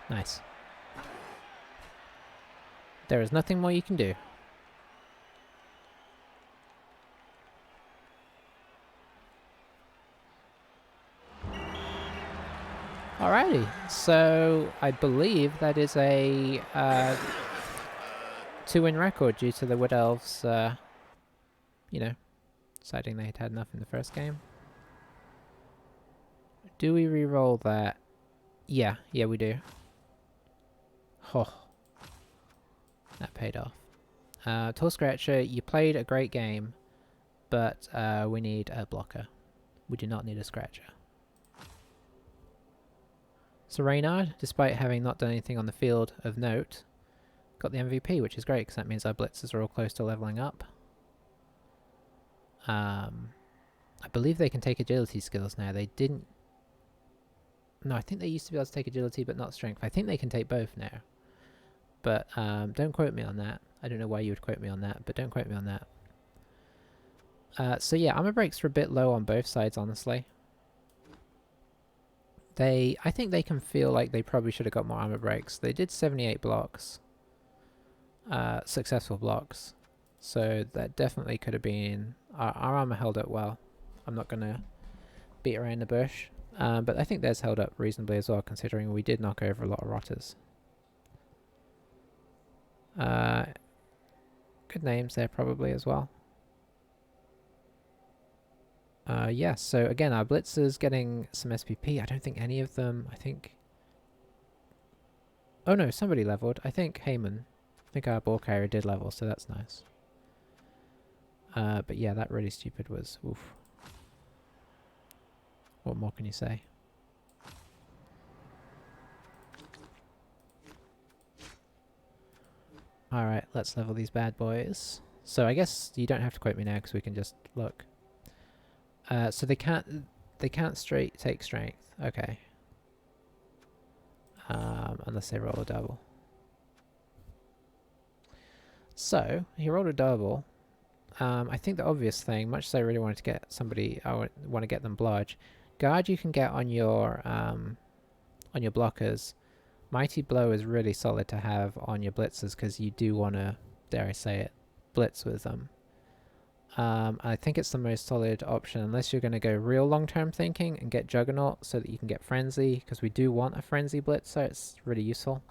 Nice. There is nothing more you can do. Alrighty, so I believe that is a 2-win record due to the Wood Elves, you know, deciding they had had enough in the first game. Do we re-roll that? Yeah, we do. Oh, that paid off. Tall Scratcher, you played a great game, but we need a blocker. We do not need a Scratcher. So Reynard, despite having not done anything on the field of note, got the MVP, which is great because that means our blitzers are all close to leveling up. I believe they can take agility skills now. They didn't... no, I think they used to be able to take agility but not strength. I think they can take both now. But don't quote me on that. I don't know why you would quote me on that, but don't quote me on that. So yeah, armor breaks are a bit low on both sides, honestly. I think they can feel like they probably should have got more armor breaks. They did 78 blocks. Successful blocks. So that definitely could have been... our armor held up well. I'm not going to beat around the bush. But I think theirs held up reasonably as well, considering we did knock over a lot of rotters. Good names there probably as well. Yes, so again, our blitzers getting some SPP. I don't think any of them, I think... oh no, somebody leveled. I think Heyman. I think our ball carrier did level, so that's nice. But yeah, that really stupid was... oof. What more can you say? Alright, let's level these bad boys. So I guess you don't have to quote me now because we can just look. So they can't straight take strength. Okay. Unless they roll a double. So he rolled a double. I think the obvious thing, much as I really wanted to get somebody, I want to get them blodge. Guard you can get on your blockers. Mighty Blow is really solid to have on your blitzers because you do want to, dare I say it, blitz with them. I think it's the most solid option unless you're going to go real long-term thinking and get Juggernaut so that you can get Frenzy, because we do want a Frenzy blitzer. It's really useful.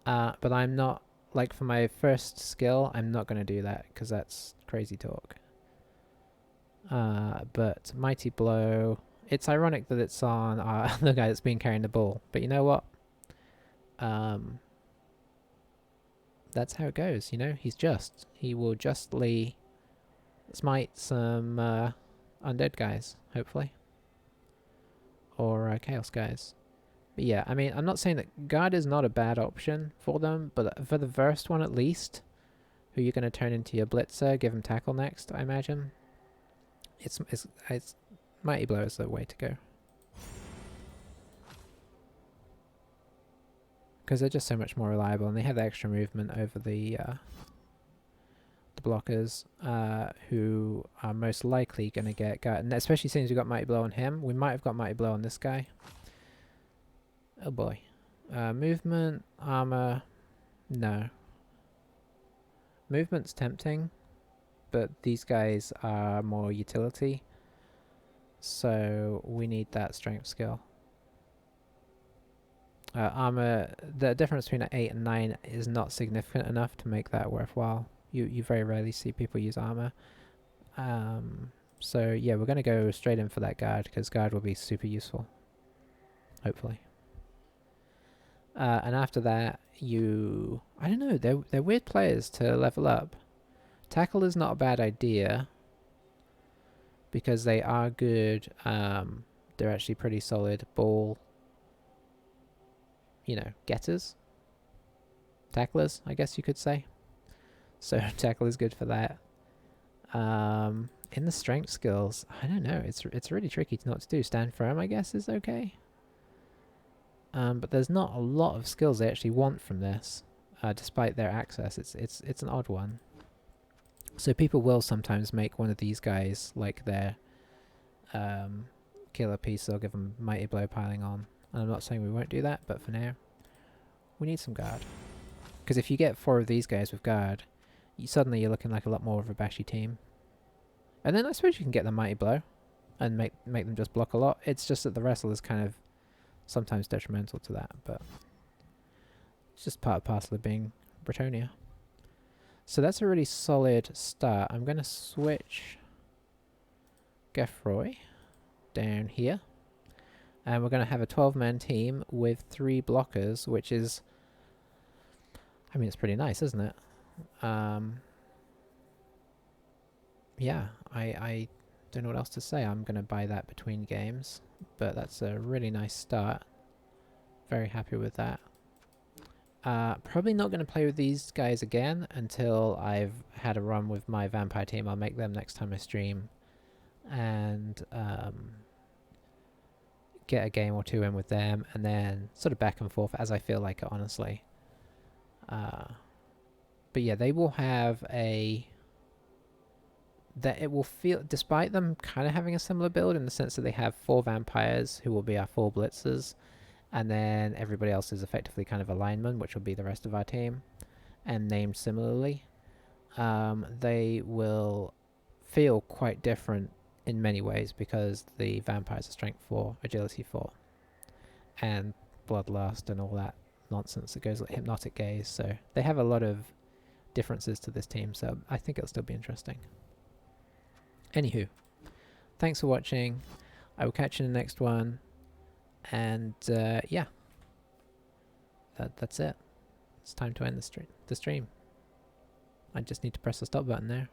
But I'm not, like for my first skill, I'm not going to do that because that's crazy talk. But Mighty Blow, it's ironic that it's on the guy that's been carrying the ball, but you know what? That's how it goes, you know? He will justly smite some undead guys, hopefully. Or chaos guys. But yeah, I mean, I'm not saying that guard is not a bad option for them, but for the first one at least, who you're going to turn into your blitzer, give him tackle next, I imagine. It's Mighty Blow is the way to go. Because they're just so much more reliable, and they have the extra movement over the blockers, who are most likely going to get guard, and especially since we've got Mighty Blow on him. We might have got Mighty Blow on this guy. Oh boy. Movement, armor, no. Movement's tempting, but these guys are more utility, so we need that strength skill. Armor, the difference between an 8 and 9 is not significant enough to make that worthwhile. You very rarely see people use armor. So yeah, we're going to go straight in for that guard, because guard will be super useful. Hopefully. And after that, I don't know, they're weird players to level up. Tackle is not a bad idea, because they are good, they're actually pretty solid ball, getters. Tacklers, I guess you could say. So tackle is good for that. In the strength skills, I don't know, it's really tricky to know what to do. Stand firm, I guess, is okay. But there's not a lot of skills they actually want from this, despite their access. It's an odd one. So people will sometimes make one of these guys like their killer piece. They'll give them Mighty Blow piling on. And I'm not saying we won't do that, but for now, we need some guard. Because if you get 4 of these guys with guard, suddenly you're looking like a lot more of a bashy team. And then I suppose you can get the Mighty Blow and make them just block a lot. It's just that the wrestle is kind of sometimes detrimental to that, but it's just part and parcel of being Bretonnia. So that's a really solid start. I'm going to switch Geffroy down here. And we're going to have a 12-man team with 3 blockers, which is, I mean, it's pretty nice, isn't it? Yeah, I don't know what else to say. I'm going to buy that between games, but that's a really nice start. Very happy with that. Probably not going to play with these guys again until I've had a run with my vampire team. I'll make them next time I stream, and get a game or 2 in with them, and then sort of back and forth as I feel like it, honestly. But yeah, they will have that it will feel, despite them kind of having a similar build in the sense that they have 4 vampires who will be our 4 blitzers, and then everybody else is effectively kind of a lineman, which will be the rest of our team, and named similarly. They will feel quite different in many ways, because the vampires are strength 4, agility 4, and bloodlust and all that nonsense that goes like hypnotic gaze. So they have a lot of differences to this team, so I think it'll still be interesting. Anywho, thanks for watching. I will catch you in the next one, and yeah, that's it. It's time to end the stream. I just need to press the stop button there.